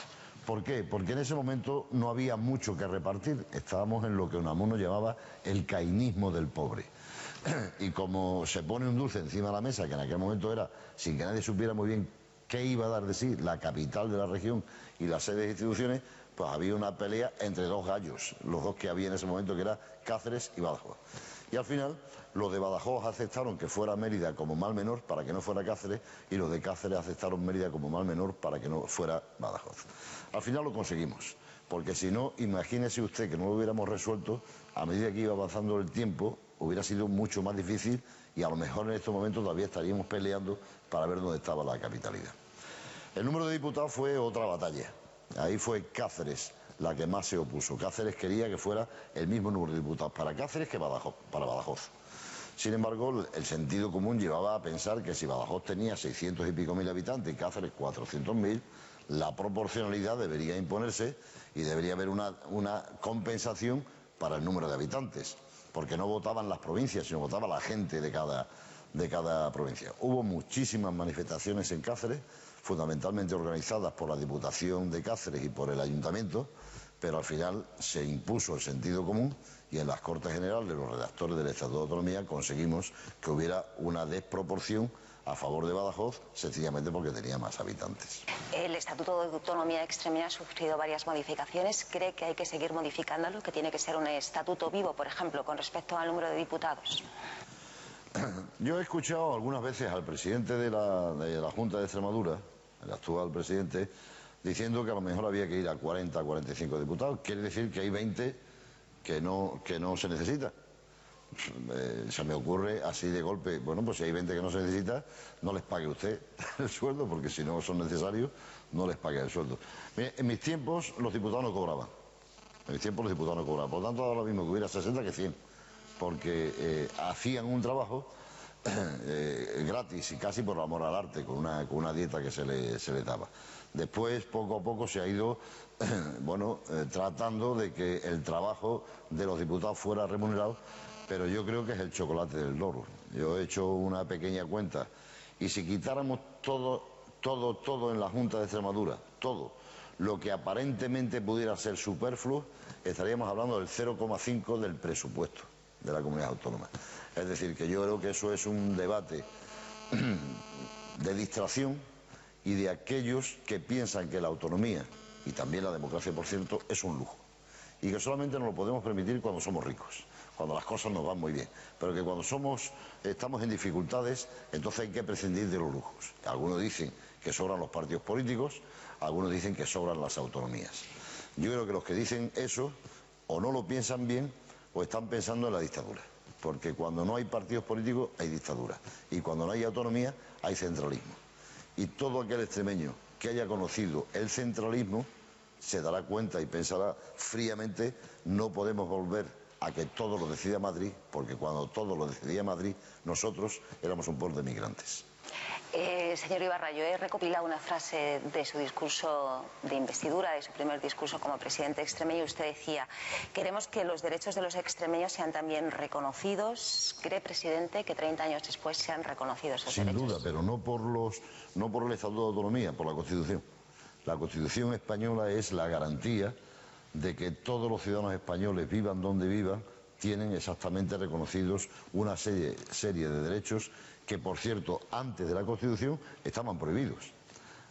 ¿Por qué? Porque en ese momento no había mucho que repartir. Estábamos en lo que Unamuno llamaba el cainismo del pobre. Y como se pone un dulce encima de la mesa, que en aquel momento era, sin que nadie supiera muy bien qué iba a dar de sí la capital de la región y las sedes de instituciones, pues había una pelea entre dos gallos, los dos que había en ese momento, que era Cáceres y Badajoz. Y al final, los de Badajoz aceptaron que fuera Mérida como mal menor para que no fuera Cáceres, y los de Cáceres aceptaron Mérida como mal menor para que no fuera Badajoz. Al final lo conseguimos, porque si no, imagínese usted que no lo hubiéramos resuelto, a medida que iba avanzando el tiempo, hubiera sido mucho más difícil y a lo mejor en estos momentos todavía estaríamos peleando para ver dónde estaba la capitalidad. El número de diputados fue otra batalla. Ahí fue Cáceres la que más se opuso. Cáceres quería que fuera el mismo número de diputados para Cáceres que para Badajoz. Sin embargo, el sentido común llevaba a pensar que si Badajoz tenía 600 y pico mil habitantes y Cáceres 400.000, la proporcionalidad debería imponerse y debería haber una compensación para el número de habitantes, porque no votaban las provincias, sino votaba la gente de cada provincia. Hubo muchísimas manifestaciones en Cáceres, fundamentalmente organizadas por la Diputación de Cáceres y por el Ayuntamiento, pero al final se impuso el sentido común y en las Cortes Generales, los redactores del Estatuto de Autonomía, conseguimos que hubiera una desproporción a favor de Badajoz, sencillamente porque tenía más habitantes. El Estatuto de Autonomía extremeña ha sufrido varias modificaciones. ¿Cree que hay que seguir modificándolo, que tiene que ser un estatuto vivo, por ejemplo, con respecto al número de diputados? Yo he escuchado algunas veces al presidente de la Junta de Extremadura, el actual presidente, diciendo que a lo mejor había que ir a 40, 45 diputados. Quiere decir que hay 20 que no se necesitan. Se me ocurre así de golpe, bueno, pues si hay 20 que no se necesita, no les pague usted el sueldo, porque si no son necesarios, no les pague el sueldo. Mire, en mis tiempos los diputados no cobraban. En mis tiempos los diputados no cobraban. Por lo tanto, ahora mismo que hubiera 60 que 100, porque hacían un trabajo gratis y casi por amor al arte, con una dieta que se le daba. Después, poco a poco, se ha ido tratando de que el trabajo de los diputados fuera remunerado, pero yo creo que es el chocolate del loro. Yo he hecho una pequeña cuenta y si quitáramos todo en la Junta de Extremadura, todo lo que aparentemente pudiera ser superfluo, estaríamos hablando del 0,5 del presupuesto de la comunidad autónoma. Es decir, que yo creo que eso es un debate de distracción y de aquellos que piensan que la autonomía, y también la democracia, por cierto, es un lujo. Y que solamente nos lo podemos permitir cuando somos ricos. cuando las cosas nos van muy bien, pero que cuando estamos en dificultades, entonces hay que prescindir de los lujos. Algunos dicen que sobran los partidos políticos, algunos dicen que sobran las autonomías. Yo creo que los que dicen eso o no lo piensan bien o están pensando en la dictadura, porque cuando no hay partidos políticos hay dictadura y cuando no hay autonomía hay centralismo. Y todo aquel extremeño que haya conocido el centralismo se dará cuenta y pensará fríamente: no podemos volver a que todo lo decida Madrid, porque cuando todo lo decidía Madrid, nosotros éramos un pueblo de migrantes. Señor Ibarra, yo he recopilado una frase de su discurso de investidura, de su primer discurso como presidente extremeño. Usted decía: queremos que los derechos de los extremeños sean también reconocidos. ¿Cree, presidente, que 30 años después sean reconocidos esos derechos? Sin duda, pero no por el Estatuto de Autonomía, por la Constitución. La Constitución española es la garantía de que todos los ciudadanos españoles, vivan donde vivan, tienen exactamente reconocidos una serie de derechos que, por cierto, antes de la Constitución estaban prohibidos.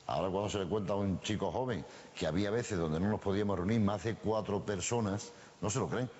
Ahora, cuando se le cuenta a un chico joven que había veces donde no nos podíamos reunir más de 4 personas, no se lo creen.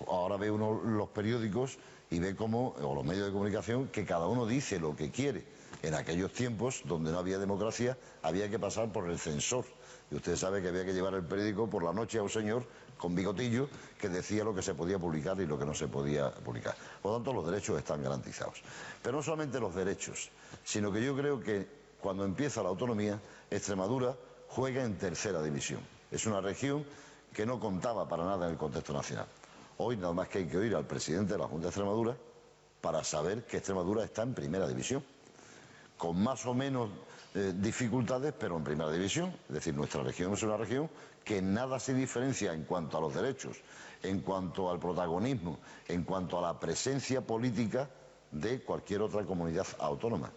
Ahora ve uno los periódicos y ve cómo, o los medios de comunicación, que cada uno dice lo que quiere. En aquellos tiempos, donde no había democracia, había que pasar por el censor. Y usted sabe que había que llevar el periódico por la noche a un señor con bigotillo que decía lo que se podía publicar y lo que no se podía publicar. Por lo tanto, los derechos están garantizados. Pero no solamente los derechos, sino que yo creo que cuando empieza la autonomía, Extremadura juega en tercera división. Es una región que no contaba para nada en el contexto nacional. Hoy nada más que hay que oír al presidente de la Junta de Extremadura para saber que Extremadura está en primera división, con más o menos dificultades, pero en primera división. Es decir, nuestra región es una región que nada se diferencia en cuanto a los derechos, en cuanto al protagonismo, en cuanto a la presencia política de cualquier otra comunidad autónoma.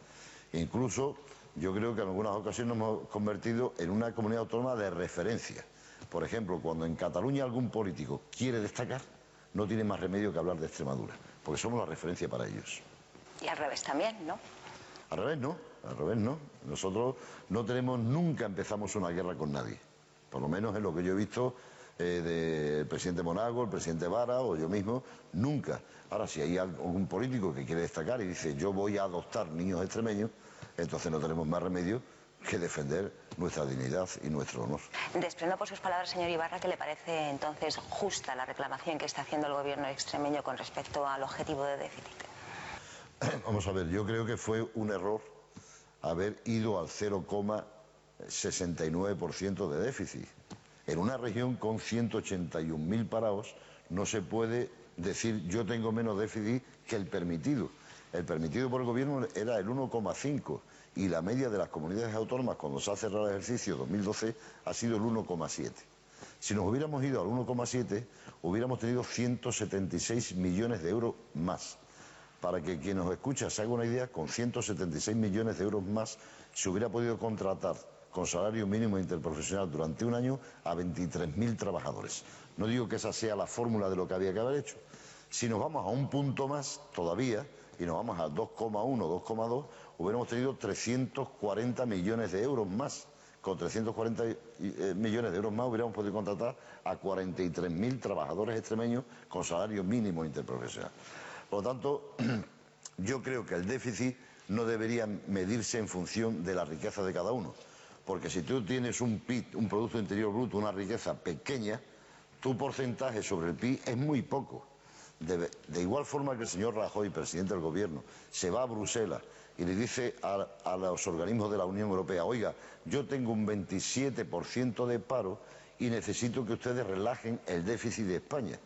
Incluso yo creo que en algunas ocasiones nos hemos convertido en una comunidad autónoma de referencia. Por ejemplo, cuando en Cataluña algún político quiere destacar, no tiene más remedio que hablar de Extremadura, porque somos la referencia para ellos. Y al revés también, ¿no? Al revés no, al revés no. Nosotros nunca empezamos una guerra con nadie. Por lo menos en lo que yo he visto del presidente Monago, el presidente Vara o yo mismo, nunca. Ahora, si hay algún político que quiere destacar y dice yo voy a adoptar niños extremeños, entonces no tenemos más remedio que defender nuestra dignidad y nuestro honor. Desprendo por sus palabras, señor Ibarra, que le parece entonces justa la reclamación que está haciendo el gobierno extremeño con respecto al objetivo de déficit. Vamos a ver, yo creo que fue un error haber ido al 0,69% de déficit. En una región con 181.000 parados no se puede decir yo tengo menos déficit que el permitido. El permitido por el gobierno era el 1,5 y la media de las comunidades autónomas cuando se ha cerrado el ejercicio 2012 ha sido el 1,7. Si nos hubiéramos ido al 1,7 hubiéramos tenido 176 millones de euros más. Para que quien nos escucha se haga una idea, con 176 millones de euros más se hubiera podido contratar con salario mínimo interprofesional durante un año a 23.000 trabajadores. No digo que esa sea la fórmula de lo que había que haber hecho. Si nos vamos a un punto más todavía y nos vamos a 2,1, 2,2, hubiéramos tenido 340 millones de euros más. Con 340 millones de euros más hubiéramos podido contratar a 43.000 trabajadores extremeños con salario mínimo interprofesional. Por lo tanto, yo creo que el déficit no debería medirse en función de la riqueza de cada uno. Porque si tú tienes un PIB, un Producto Interior Bruto, una riqueza pequeña, tu porcentaje sobre el PIB es muy poco. De igual forma que el señor Rajoy, presidente del Gobierno, se va a Bruselas y le dice a los organismos de la Unión Europea, oiga, yo tengo un 27% de paro y necesito que ustedes relajen el déficit de España.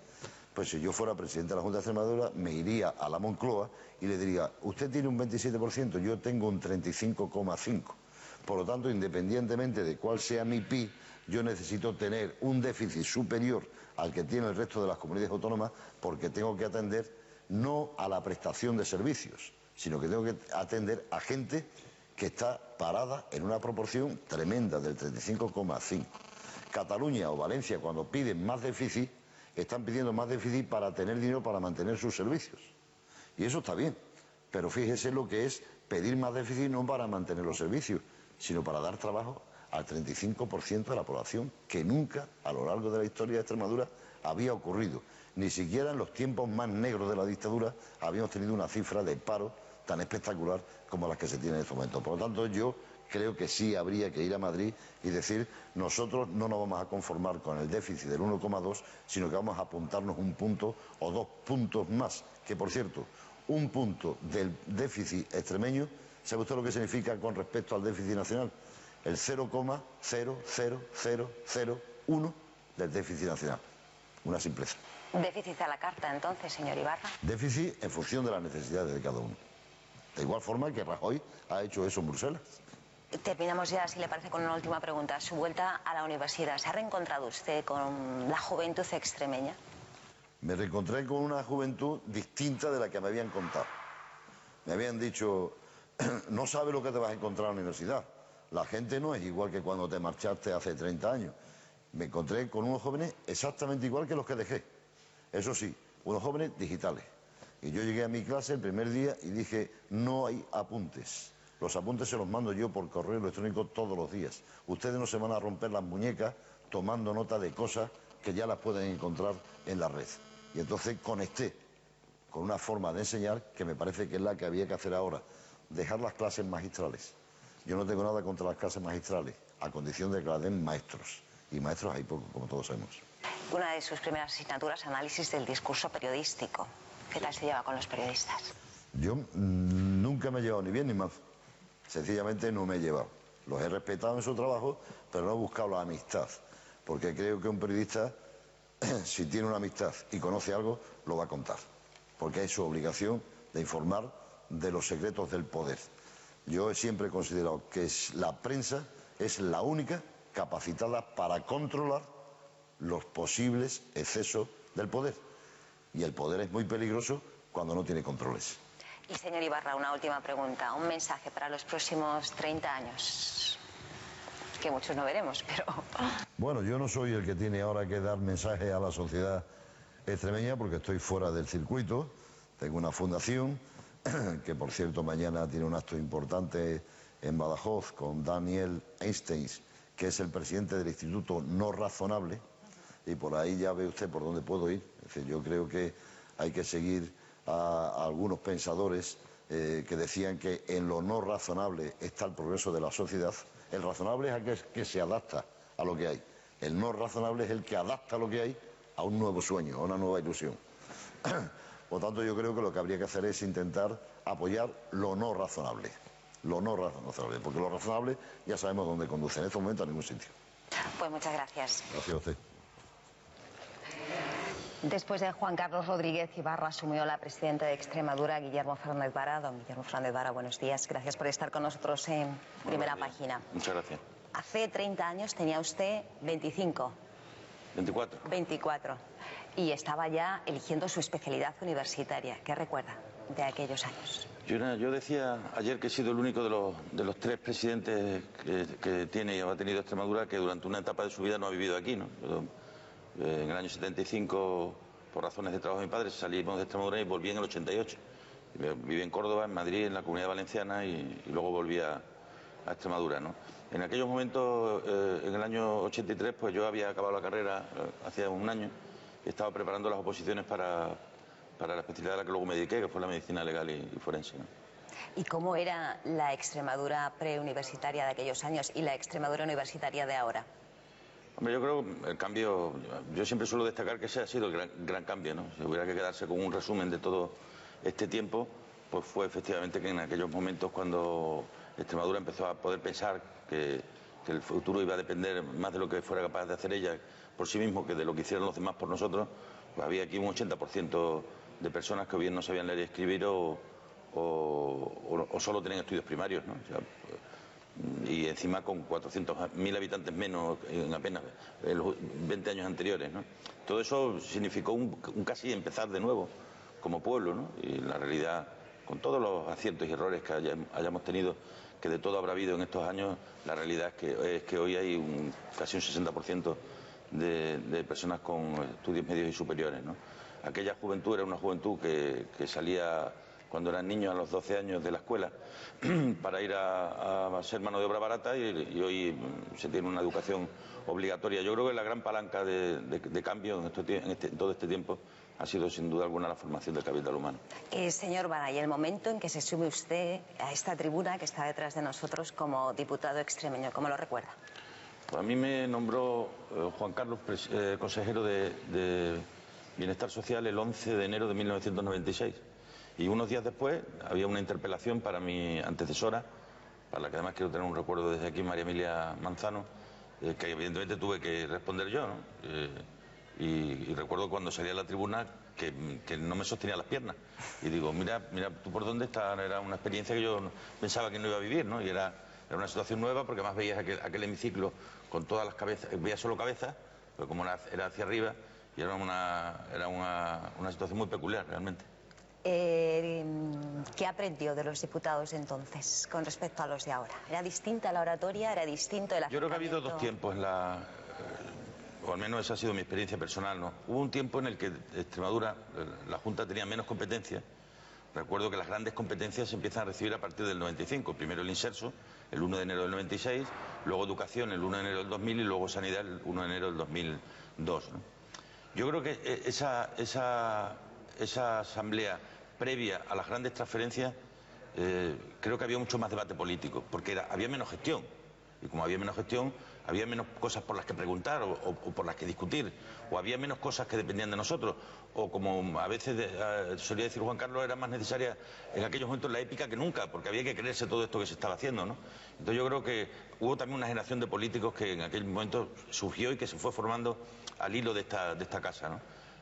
Pues si yo fuera presidente de la Junta de Extremadura, me iría a la Moncloa y le diría, usted tiene un 27%, yo tengo un 35,5%. Por lo tanto, independientemente de cuál sea mi PIB, yo necesito tener un déficit superior al que tiene el resto de las comunidades autónomas porque tengo que atender no a la prestación de servicios, sino que tengo que atender a gente que está parada en una proporción tremenda del 35,5%. Cataluña o Valencia, cuando piden más déficit, están pidiendo más déficit para tener dinero para mantener sus servicios. Y eso está bien, pero fíjese lo que es pedir más déficit no para mantener los servicios, sino para dar trabajo al 35% de la población, que nunca a lo largo de la historia de Extremadura había ocurrido, Ni siquiera en los tiempos más negros de la dictadura habíamos tenido una cifra de paro tan espectacular como las que se tiene en estos momentos. Por lo tanto, yo creo que sí habría que ir a Madrid y decir, nosotros no nos vamos a conformar con el déficit del 1,2, sino que vamos a apuntarnos un punto o 2 puntos más, que por cierto, un punto del déficit extremeño, ¿sabe usted lo que significa con respecto al déficit nacional? El 0,00001 del déficit nacional. Una simpleza. Déficit a la carta, entonces, señor Ibarra. Déficit en función de las necesidades de cada uno. De igual forma que Rajoy ha hecho eso en Bruselas. Terminamos ya, si le parece, con una última pregunta. Su vuelta a la universidad. ¿Se ha reencontrado usted con la juventud extremeña? Me reencontré con una juventud distinta de la que me habían contado. Me habían dicho, no sabes lo que te vas a encontrar en la universidad. La gente no es igual que cuando te marchaste hace 30 años. Me encontré con unos jóvenes exactamente igual que los que dejé. Eso sí, unos jóvenes digitales. Y yo llegué a mi clase el primer día y dije, no hay apuntes. Los apuntes se los mando yo por correo electrónico todos los días. Ustedes no se van a romper las muñecas tomando nota de cosas que ya las pueden encontrar en la red. Y entonces conecté con una forma de enseñar que me parece que es la que había que hacer ahora. Dejar las clases magistrales. Yo no tengo nada contra las clases magistrales, a condición de que las den maestros. Y maestros hay pocos, como todos sabemos. Una de sus primeras asignaturas, análisis del discurso periodístico. ¿Qué tal se lleva con los periodistas? Yo nunca me he llevado ni bien ni mal. Sencillamente no me he llevado. Los he respetado en su trabajo, pero no he buscado la amistad. Porque creo que un periodista, si tiene una amistad y conoce algo, lo va a contar. Porque es su obligación de informar de los secretos del poder. Yo siempre he considerado que la prensa es la única capacitada para controlar los posibles excesos del poder. Y el poder es muy peligroso cuando no tiene controles. Y señor Ibarra, una última pregunta. Un mensaje para los próximos 30 años. Que muchos no veremos, pero... Bueno, yo no soy el que tiene ahora que dar mensaje a la sociedad extremeña porque estoy fuera del circuito. Tengo una fundación que, por cierto, mañana tiene un acto importante en Badajoz con Daniel Einstein, que es el presidente del Instituto No Razonable, y por ahí ya ve usted por dónde puedo ir. Es decir, yo creo que hay que seguir a algunos pensadores que decían que en lo no razonable está el progreso de la sociedad. El razonable es aquel que se adapta a lo que hay. El no razonable es el que adapta lo que hay a un nuevo sueño, a una nueva ilusión. Por tanto, yo creo que lo que habría que hacer es intentar apoyar lo no razonable. Lo no razonable, porque lo razonable ya sabemos dónde conduce. En este momento a ningún sitio. Pues muchas gracias. Gracias a usted. Después de Juan Carlos Rodríguez Ibarra asumió la presidenta de Extremadura, Guillermo Fernández Vara. Don Guillermo Fernández Vara, buenos días. Gracias por estar con nosotros en Primera Página. Muchas gracias. Hace 30 años tenía usted 25. 24. 24. Y estaba ya eligiendo su especialidad universitaria. ¿Qué recuerda de aquellos años? Yo decía ayer que he sido el único de los 3 presidentes que tiene y ha tenido Extremadura que durante una etapa de su vida no ha vivido aquí, ¿no? En el año 75, por razones de trabajo de mi padre, salimos de Extremadura y volví en el 88. Viví en Córdoba, en Madrid, en la Comunidad Valenciana y luego volví a Extremadura, ¿no? En aquellos momentos, en el año 83, pues yo había acabado la carrera hacía un año y estaba preparando las oposiciones para la especialidad a la que luego me dediqué, que fue la medicina legal y forense, ¿no? ¿Y cómo era la Extremadura preuniversitaria de aquellos años y la Extremadura universitaria de ahora? Hombre, yo creo que el cambio, yo siempre suelo destacar que ese ha sido el gran cambio, ¿no? Si hubiera que quedarse con un resumen de todo este tiempo, pues fue efectivamente que en aquellos momentos cuando Extremadura empezó a poder pensar que el futuro iba a depender más de lo que fuera capaz de hacer ella por sí mismo que de lo que hicieran los demás por nosotros, pues había aquí un 80% de personas que o bien no sabían leer y escribir o solo tenían estudios primarios, ¿no? O sea, y encima con 400.000 habitantes menos en apenas los 20 años anteriores, ¿no? Todo eso significó un casi empezar de nuevo como pueblo, ¿no? Y la realidad, con todos los aciertos y errores que hayamos tenido, que de todo habrá habido en estos años, la realidad es que hoy hay casi un 60% de personas con estudios medios y superiores, ¿no? Aquella juventud era una juventud que salía cuando eran niños a los 12 años de la escuela para ir a ser mano de obra barata y hoy se tiene una educación obligatoria. Yo creo que la gran palanca de cambio en todo este tiempo ha sido sin duda alguna la formación del capital humano. Señor Vara, y el momento en que se sube usted a esta tribuna que está detrás de nosotros como diputado extremeño, ¿cómo lo recuerda? Pues a mí me nombró Juan Carlos consejero de Bienestar Social el 11 de enero de 1996 y unos días después había una interpelación para mi antecesora, para la que además quiero tener un recuerdo desde aquí, María Emilia Manzano, que evidentemente tuve que responder yo, ¿no? Y recuerdo cuando salí a la tribuna que no me sostenía las piernas. Y digo, mira tú por dónde estás. Era una experiencia que yo pensaba que no iba a vivir, ¿no? Y era una situación nueva porque además veías aquel hemiciclo con todas las cabezas, veías solo cabezas, pero como era hacia arriba, y era una situación muy peculiar realmente. ¿Qué aprendió de los diputados entonces con respecto a los de ahora? ¿Era distinta la oratoria? ¿Era distinto el acercamiento? Yo creo que ha habido dos tiempos o al menos esa ha sido mi experiencia personal, ¿no? Hubo un tiempo en el que Extremadura, la Junta tenía menos competencias. Recuerdo que las grandes competencias se empiezan a recibir a partir del 95. Primero el inserso, el 1 de enero del 96, luego educación, el 1 de enero del 2000 y luego sanidad, el 1 de enero del 2002, ¿no? Yo creo que esa asamblea previa a las grandes transferencias, creo que había mucho más debate político, porque había menos gestión. Y como había menos gestión, había menos cosas por las que preguntar o por las que discutir, o había menos cosas que dependían de nosotros, o como a veces solía decir Juan Carlos, era más necesaria en aquellos momentos la épica que nunca, porque había que creerse todo esto que se estaba haciendo, ¿no? Entonces yo creo que hubo también una generación de políticos que en aquel momento surgió y que se fue formando al hilo de esta casa, ¿no?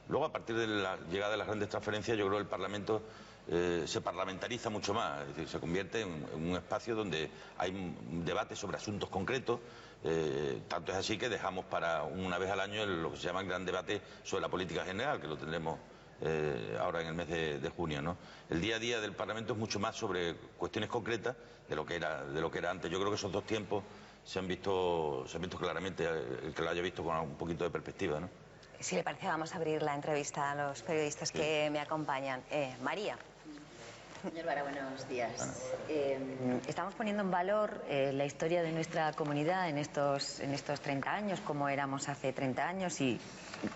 Luego, a partir de la llegada de las grandes transferencias, yo creo que el Parlamento se parlamentariza mucho más, es decir, se convierte en un espacio donde hay un debate sobre asuntos concretos, tanto es así que dejamos para una vez al año lo que se llama el gran debate sobre la política general, que lo tendremos ahora en el mes de junio, ¿no? El día a día del Parlamento es mucho más sobre cuestiones concretas de lo que era antes. Yo creo que esos dos tiempos se han visto claramente, el que lo haya visto con un poquito de perspectiva, ¿no? Si le parece, vamos a abrir la entrevista a los periodistas que me acompañan. María. Señor Vara, buenos días. Estamos poniendo en valor la historia de nuestra comunidad en estos 30 años, cómo éramos hace 30 años y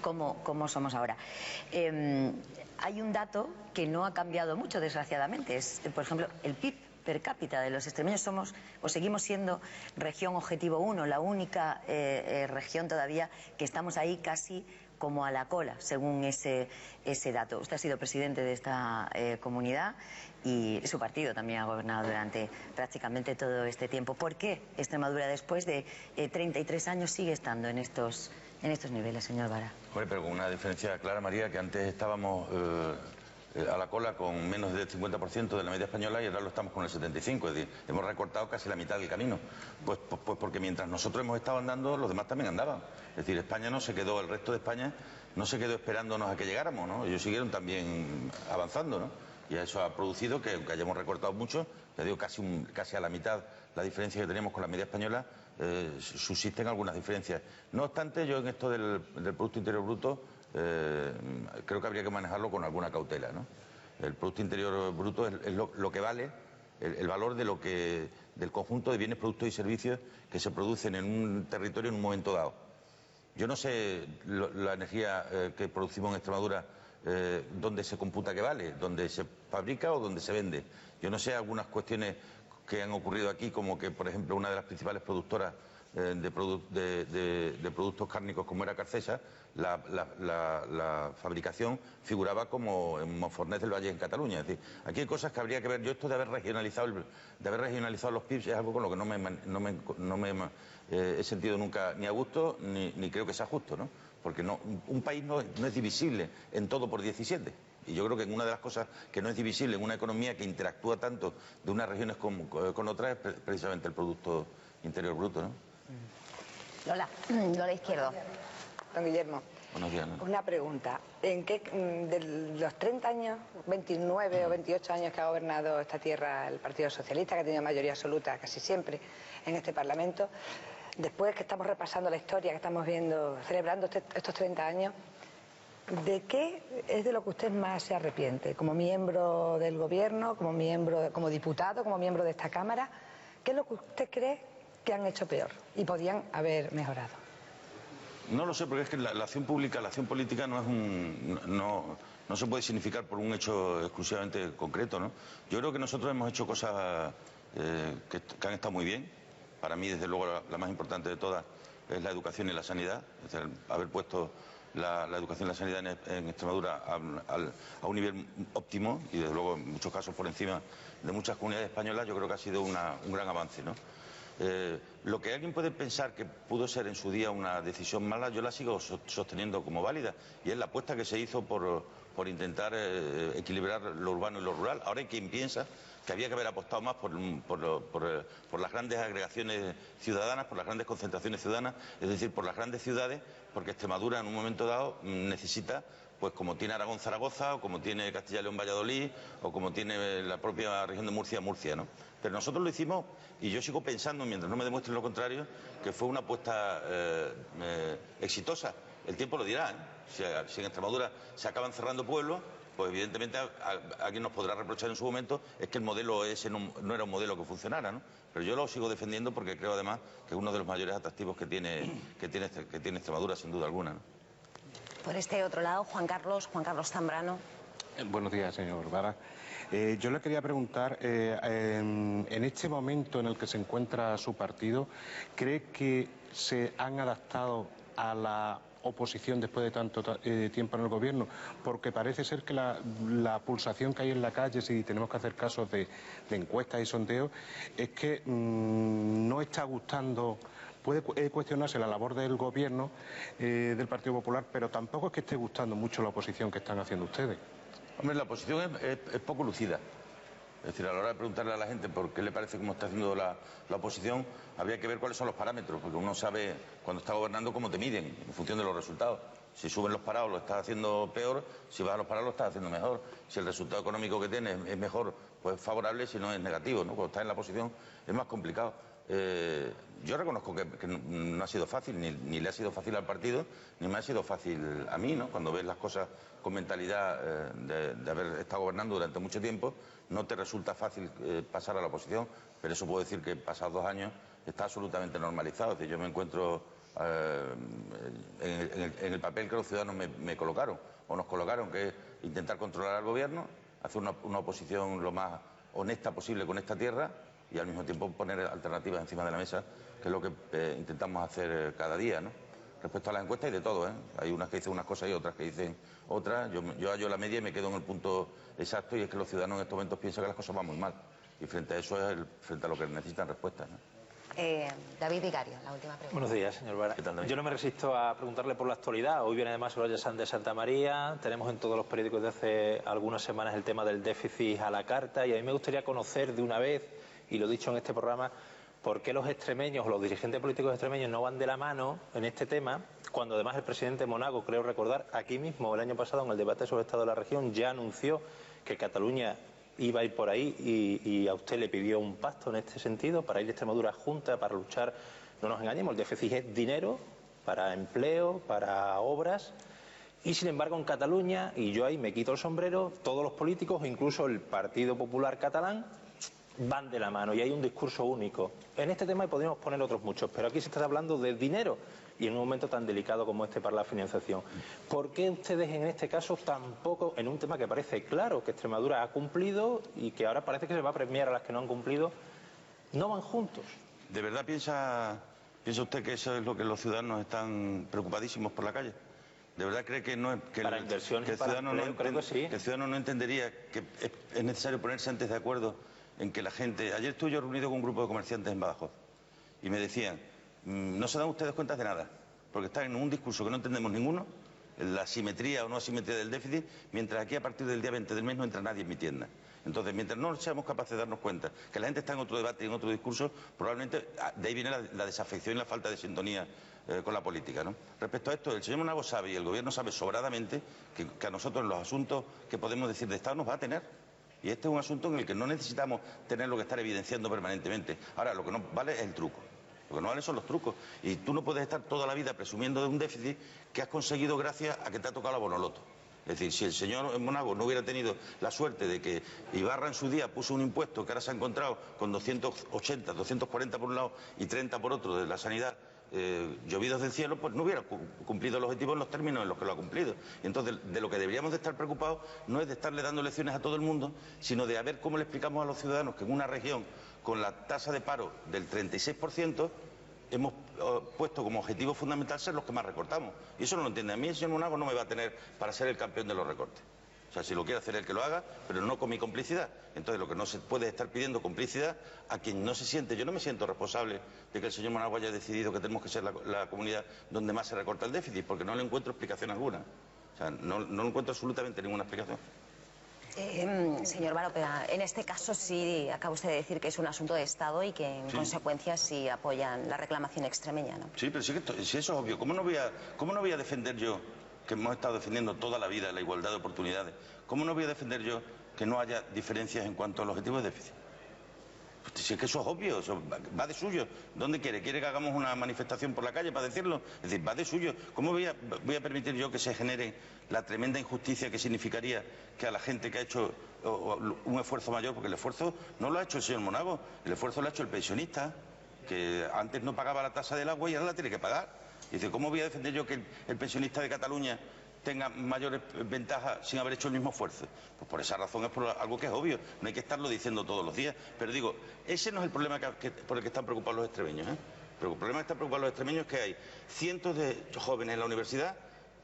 cómo somos ahora. Hay un dato que no ha cambiado mucho, desgraciadamente. Es, por ejemplo, el PIB per cápita de los extremeños. Somos o seguimos siendo región objetivo 1, la única región todavía que estamos ahí casi como a la cola, según ese dato. Usted ha sido presidente de esta comunidad y su partido también ha gobernado durante prácticamente todo este tiempo. ¿Por qué Extremadura, después de 33 años, sigue estando en estos niveles, señor Vara? Hombre, pero con una diferencia clara, María, que antes estábamos a la cola con menos del 50% de la media española y ahora lo estamos con el 75%, es decir, hemos recortado casi la mitad del camino. Pues porque mientras nosotros hemos estado andando, los demás también andaban. Es decir, España no se quedó, el resto de España no se quedó esperándonos a que llegáramos, ¿no? Ellos siguieron también avanzando, ¿no? Y eso ha producido que, aunque hayamos recortado mucho, ya digo, casi a la mitad la diferencia que teníamos con la media española, subsisten algunas diferencias. No obstante, yo en esto del Producto Interior Bruto, creo que habría que manejarlo con alguna cautela, ¿no? El Producto Interior Bruto es lo que vale, el valor del conjunto de bienes, productos y servicios que se producen en un territorio en un momento dado. Yo no sé la energía que producimos en Extremadura, dónde se computa que vale, dónde se fabrica o dónde se vende. Yo no sé algunas cuestiones que han ocurrido aquí, como que, por ejemplo, una de las principales productoras de productos cárnicos como era Carcesa, la fabricación figuraba como en Monfornés del Valle en Cataluña. Es decir, aquí hay cosas que habría que ver. Yo esto de haber regionalizado los PIBs es algo con lo que no me he sentido nunca ni a gusto ni creo que sea justo, ¿no? Porque un país no es divisible en todo por 17. Y yo creo que una de las cosas que no es divisible en una economía que interactúa tanto de unas regiones con otras es precisamente el Producto Interior Bruto, ¿no? Lola Izquierdo. Don Guillermo, buenos días, ¿no? Una pregunta. ¿En qué de los 30 años, 29 o 28 años que ha gobernado esta tierra el Partido Socialista, que ha tenido mayoría absoluta casi siempre en este Parlamento, después que estamos repasando la historia, que estamos celebrando estos 30 años, ¿De qué es de lo que usted más se arrepiente? Como miembro del Gobierno, como diputado, como miembro de esta Cámara, ¿qué es lo que usted cree que han hecho peor y podían haber mejorado? No lo sé, porque es que la acción pública, la acción política no es no se puede significar por un hecho exclusivamente concreto, ¿no? Yo creo que nosotros hemos hecho cosas que han estado muy bien. Para mí, desde luego, la más importante de todas es la educación y la sanidad. Es decir, haber puesto la educación y la sanidad en Extremadura a un nivel óptimo y, desde luego, en muchos casos por encima de muchas comunidades españolas, yo creo que ha sido un gran avance, ¿no? Lo que alguien puede pensar que pudo ser en su día una decisión mala, yo la sigo sosteniendo como válida, y es la apuesta que se hizo por intentar equilibrar lo urbano y lo rural. Ahora hay quien piensa que había que haber apostado más por las grandes agregaciones ciudadanas, por las grandes concentraciones ciudadanas, es decir, por las grandes ciudades, porque Extremadura en un momento dado necesita, pues como tiene Aragón Zaragoza, o como tiene Castilla y León Valladolid, o como tiene la propia región de Murcia, Murcia, ¿no? Pero nosotros lo hicimos, y yo sigo pensando, mientras no me demuestren lo contrario, que fue una apuesta exitosa. El tiempo lo dirá, ¿eh? Si en Extremadura se acaban cerrando pueblos, pues evidentemente alguien nos podrá reprochar en su momento es que el modelo ese no era un modelo que funcionara, ¿no? Pero yo lo sigo defendiendo porque creo además que es uno de los mayores atractivos que tiene Extremadura, sin duda alguna, ¿no? Por este otro lado, Juan Carlos Zambrano. Buenos días, señor Vara. Yo le quería preguntar, en este momento en el que se encuentra su partido, ¿cree que se han adaptado a la oposición después de tanto tiempo en el gobierno? Porque parece ser que la pulsación que hay en la calle, si tenemos que hacer casos de encuestas y sondeos, es que no está gustando. Puede cuestionarse la labor del gobierno del Partido Popular, pero tampoco es que esté gustando mucho la oposición que están haciendo ustedes. Hombre, la oposición es poco lucida. Es decir, a la hora de preguntarle a la gente por qué le parece cómo está haciendo la oposición, habría que ver cuáles son los parámetros, porque uno sabe cuando está gobernando cómo te miden, en función de los resultados. Si suben los parados lo estás haciendo peor, si bajan los parados lo estás haciendo mejor. Si el resultado económico que tienes es mejor, pues favorable, si no es negativo, ¿no? Cuando estás en la oposición es más complicado. Yo reconozco que no ha sido fácil, ni le ha sido fácil al partido, ni me ha sido fácil a mí, ¿no? Cuando ves las cosas con mentalidad de haber estado gobernando durante mucho tiempo, no te resulta fácil pasar a la oposición, pero eso puedo decir que pasados 2 años está absolutamente normalizado. Es decir, yo me encuentro en el papel que los ciudadanos me colocaron, o nos colocaron, que es intentar controlar al gobierno, hacer una oposición lo más honesta posible con esta tierra, y al mismo tiempo poner alternativas encima de la mesa, que es lo que intentamos hacer cada día, ¿no? Respecto a las encuestas hay de todo, ¿eh? Hay unas que dicen unas cosas y otras que dicen otras. Yo hallo la media y me quedo en el punto exacto, y es que los ciudadanos en estos momentos piensan que las cosas van muy mal. Y frente a eso frente a lo que necesitan respuestas, ¿no? David Vicario, la última pregunta. Buenos días, señor Vara. Yo no me resisto a preguntarle por la actualidad. Hoy viene además Soraya Sáenz de Santa María. Tenemos en todos los periódicos de hace algunas semanas el tema del déficit a la carta, y a mí me gustaría conocer de una vez, y lo he dicho en este programa, por qué los extremeños o los dirigentes políticos extremeños no van de la mano en este tema, cuando además el presidente Monago, creo recordar, aquí mismo el año pasado en el debate sobre el estado de la región ya anunció que Cataluña iba a ir por ahí, y a usted le pidió un pacto en este sentido para ir a Extremadura junta, para luchar. No nos engañemos, el déficit es dinero para empleo, para obras, y sin embargo en Cataluña, y yo ahí me quito el sombrero, todos los políticos, incluso el Partido Popular catalán, van de la mano y hay un discurso único. En este tema podríamos poner otros muchos, pero aquí se está hablando de dinero, y en un momento tan delicado como este para la financiación. ¿Por qué ustedes en este caso tampoco, en un tema que parece claro que Extremadura ha cumplido y que ahora parece que se va a premiar a las que no han cumplido, no van juntos? ¿De verdad piensa usted que eso es lo que los ciudadanos están preocupadísimos por la calle? ¿De verdad cree que no que para inversiones, que el ciudadano que el ciudadano no entendería que es necesario ponerse antes de acuerdo en que la gente... Ayer estuve yo reunido con un grupo de comerciantes en Badajoz y me decían, no se dan ustedes cuenta de nada, porque están en un discurso que no entendemos ninguno, la simetría o no asimetría del déficit, mientras aquí a partir del día 20 del mes no entra nadie en mi tienda. Entonces, mientras no seamos capaces de darnos cuenta que la gente está en otro debate y en otro discurso, probablemente de ahí viene la desafección y la falta de sintonía con la política, ¿no? Respecto a esto, el señor Monago sabe, y el Gobierno sabe sobradamente, que a nosotros en los asuntos que podemos decir de Estado nos va a tener. Y este es un asunto en el que no necesitamos tenerlo que estar evidenciando permanentemente. Ahora, lo que no vale es el truco. Lo que no vale son los trucos. Y tú no puedes estar toda la vida presumiendo de un déficit que has conseguido gracias a que te ha tocado la bonoloto. Es decir, si el señor Monago no hubiera tenido la suerte de que Ibarra en su día puso un impuesto que ahora se ha encontrado con 280, 240 por un lado y 30 por otro de la sanidad, llovidos del cielo, pues no hubiera cumplido el objetivo en los términos en los que lo ha cumplido. Y entonces, de lo que deberíamos de estar preocupados no es de estarle dando lecciones a todo el mundo, sino de a ver cómo le explicamos a los ciudadanos que en una región con la tasa de paro del 36%, hemos puesto como objetivo fundamental ser los que más recortamos. Y eso no lo entiende. A mí el señor Monago no me va a tener para ser el campeón de los recortes. O sea, si lo quiere hacer él, que lo haga, pero no con mi complicidad. Entonces, lo que no se puede es estar pidiendo complicidad a quien no se siente. Yo no me siento responsable de que el señor Monago haya decidido que tenemos que ser la comunidad donde más se recorta el déficit, porque no le encuentro explicación alguna. O sea, no encuentro absolutamente ninguna explicación. Señor Baropeda, en este caso sí acaba usted de decir que es un asunto de Estado y que en consecuencia sí apoyan la reclamación extremeña, ¿no? Sí, pero si eso es obvio. ¿Cómo no voy a defender yo, que hemos estado defendiendo toda la vida la igualdad de oportunidades, cómo no voy a defender yo que no haya diferencias en cuanto al objetivo de déficit? Pues si es que eso es obvio, eso va de suyo. ¿Dónde quiere? ¿Quiere que hagamos una manifestación por la calle para decirlo? Es decir, va de suyo. ¿Cómo voy a permitir yo que se genere la tremenda injusticia que significaría que a la gente que ha hecho un esfuerzo mayor, porque el esfuerzo no lo ha hecho el señor Monago, el esfuerzo lo ha hecho el pensionista, que antes no pagaba la tasa del agua y ahora la tiene que pagar? Y dice, ¿cómo voy a defender yo que el pensionista de Cataluña tenga mayores ventajas sin haber hecho el mismo esfuerzo? Pues por esa razón, es por algo que es obvio, no hay que estarlo diciendo todos los días. Pero digo, ese no es el problema por el que están preocupados los extremeños, Pero el problema que están preocupados los extremeños es que hay cientos de jóvenes en la universidad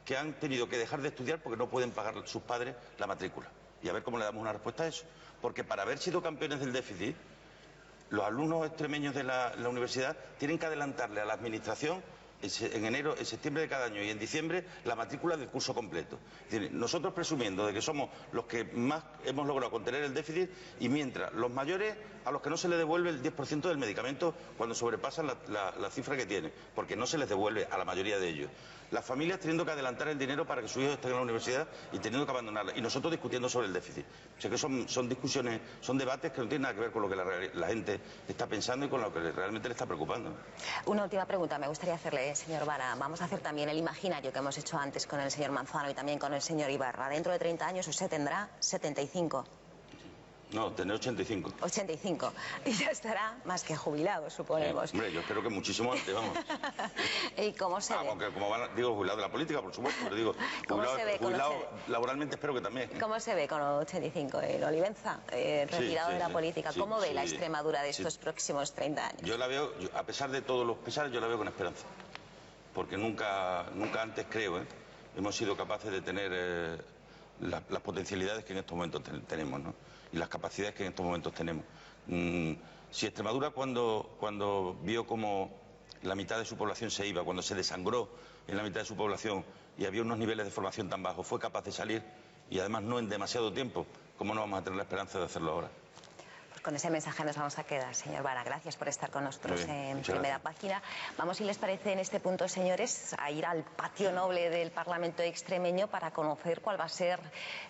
que han tenido que dejar de estudiar porque no pueden pagar sus padres la matrícula. Y a ver cómo le damos una respuesta a eso. Porque para haber sido campeones del déficit, los alumnos extremeños de la universidad tienen que adelantarle a la administración en enero, en septiembre de cada año y en diciembre la matrícula del curso completo. Es decir, nosotros presumiendo de que somos los que más hemos logrado contener el déficit, y mientras los mayores a los que no se les devuelve el 10% del medicamento cuando sobrepasan la cifra que tienen, porque no se les devuelve a la mayoría de ellos. Las familias teniendo que adelantar el dinero para que sus hijos estén en la universidad y teniendo que abandonarla. Y nosotros discutiendo sobre el déficit. O sea que son discusiones, son debates que no tienen nada que ver con lo que la gente está pensando y con lo que realmente le está preocupando. Una última pregunta me gustaría hacerle, señor Vara. Vamos a hacer también el imaginario que hemos hecho antes con el señor Manzano y también con el señor Ibarra. Dentro de 30 años usted tendrá 75. No, tendré 85. 85. Y ya estará más que jubilado, suponemos. Hombre, yo espero que muchísimo antes, vamos. ¿Y cómo se ve? Aunque como digo, jubilado de la política, por supuesto, pero digo, jubilado laboralmente espero que también. ¿Cómo se ve con 85? ¿El Olivenza, retirado de la política? ¿Cómo ve la Extremadura de estos próximos 30 años? Yo la veo, a pesar de todos los pesares, yo la veo con esperanza. Porque nunca antes, creo, hemos sido capaces de tener las potencialidades que en estos momentos tenemos, ¿no? Y las capacidades que en estos momentos tenemos. Si Extremadura cuando vio como la mitad de su población se iba, cuando se desangró en la mitad de su población y había unos niveles de formación tan bajos, fue capaz de salir, y además no en demasiado tiempo, ¿cómo no vamos a tener la esperanza de hacerlo ahora? Pues con ese mensaje nos vamos a quedar, señor Vara. Gracias por estar con nosotros en Primera Página. Vamos, si les parece, en este punto, señores, a ir al patio noble del Parlamento extremeño para conocer cuál va a ser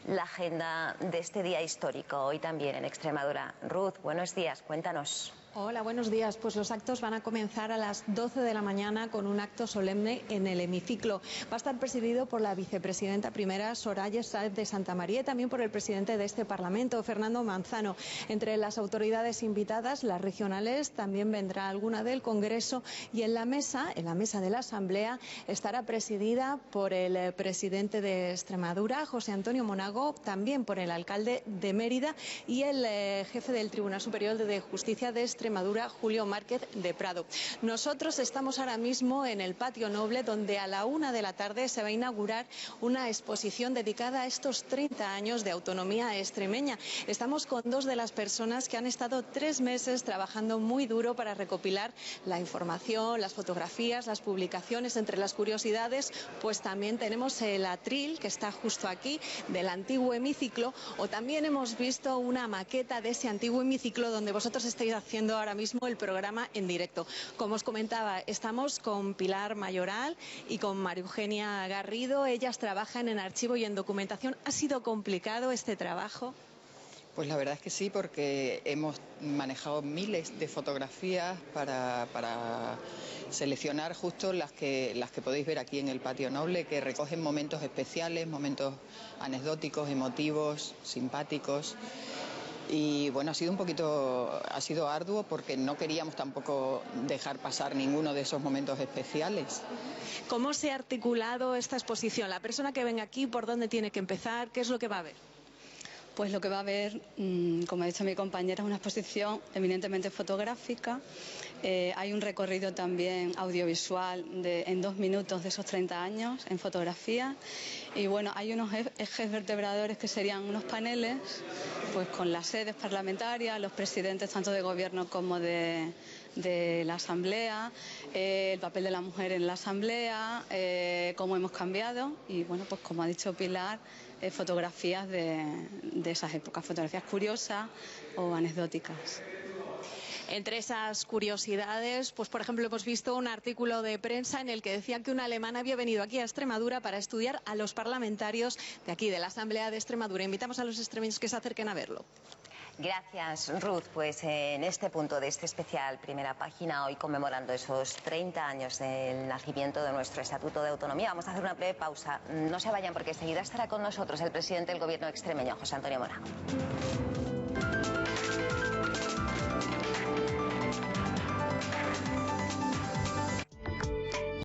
la agenda de este día histórico, hoy también en Extremadura. Ruth, buenos días, cuéntanos. Hola, buenos días. Pues los actos van a comenzar a las 12 de la mañana con un acto solemne en el hemiciclo. Va a estar presidido por la vicepresidenta primera, Soraya Sáez de Santamaría, y también por el presidente de este Parlamento, Fernando Manzano. Entre las autoridades invitadas, las regionales, también vendrá alguna del Congreso, y en la mesa de la Asamblea, estará presidida por el presidente de Extremadura, José Antonio Monago, también por el alcalde de Mérida y el jefe del Tribunal Superior de Justicia de Extremadura, Julio Márquez de Prado. Nosotros estamos ahora mismo en el patio noble, donde a la 1 de la tarde se va a inaugurar una exposición dedicada a estos 30 años de autonomía extremeña. Estamos con dos de las personas que han estado 3 meses trabajando muy duro para recopilar la información, las fotografías, las publicaciones. Entre las curiosidades, pues también tenemos el atril que está justo aquí del antiguo hemiciclo, o también hemos visto una maqueta de ese antiguo hemiciclo donde vosotros estáis haciendo ahora mismo el programa en directo. Como os comentaba, estamos con Pilar Mayoral y con María Eugenia Garrido. Ellas trabajan en archivo y en documentación. ¿Ha sido complicado este trabajo? Pues la verdad es que sí, porque hemos manejado miles de fotografías para seleccionar justo las que podéis ver aquí en el Patio Noble, que recogen momentos especiales, momentos anecdóticos, emotivos, simpáticos. Y bueno, ha sido arduo porque no queríamos tampoco dejar pasar ninguno de esos momentos especiales. ¿Cómo se ha articulado esta exposición? La persona que venga aquí, ¿por dónde tiene que empezar? ¿Qué es lo que va a ver? Pues lo que va a ver, como ha dicho mi compañera, es una exposición eminentemente fotográfica. Hay un recorrido también audiovisual en 2 minutos de esos 30 años en fotografía. Y bueno, hay unos ejes vertebradores que serían unos paneles, pues con las sedes parlamentarias, los presidentes tanto de gobierno como de la Asamblea, el papel de la mujer en la Asamblea, cómo hemos cambiado y bueno, pues como ha dicho Pilar, fotografías de esas épocas, fotografías curiosas o anecdóticas. Entre esas curiosidades, pues por ejemplo hemos visto un artículo de prensa en el que decía que un alemán había venido aquí a Extremadura para estudiar a los parlamentarios de aquí, de la Asamblea de Extremadura. Invitamos a los extremeños que se acerquen a verlo. Gracias, Ruth. Pues en este punto de este especial Primera Página, hoy conmemorando esos 30 años del nacimiento de nuestro Estatuto de Autonomía, vamos a hacer una breve pausa. No se vayan porque enseguida estará con nosotros el presidente del Gobierno extremeño, José Antonio Monago.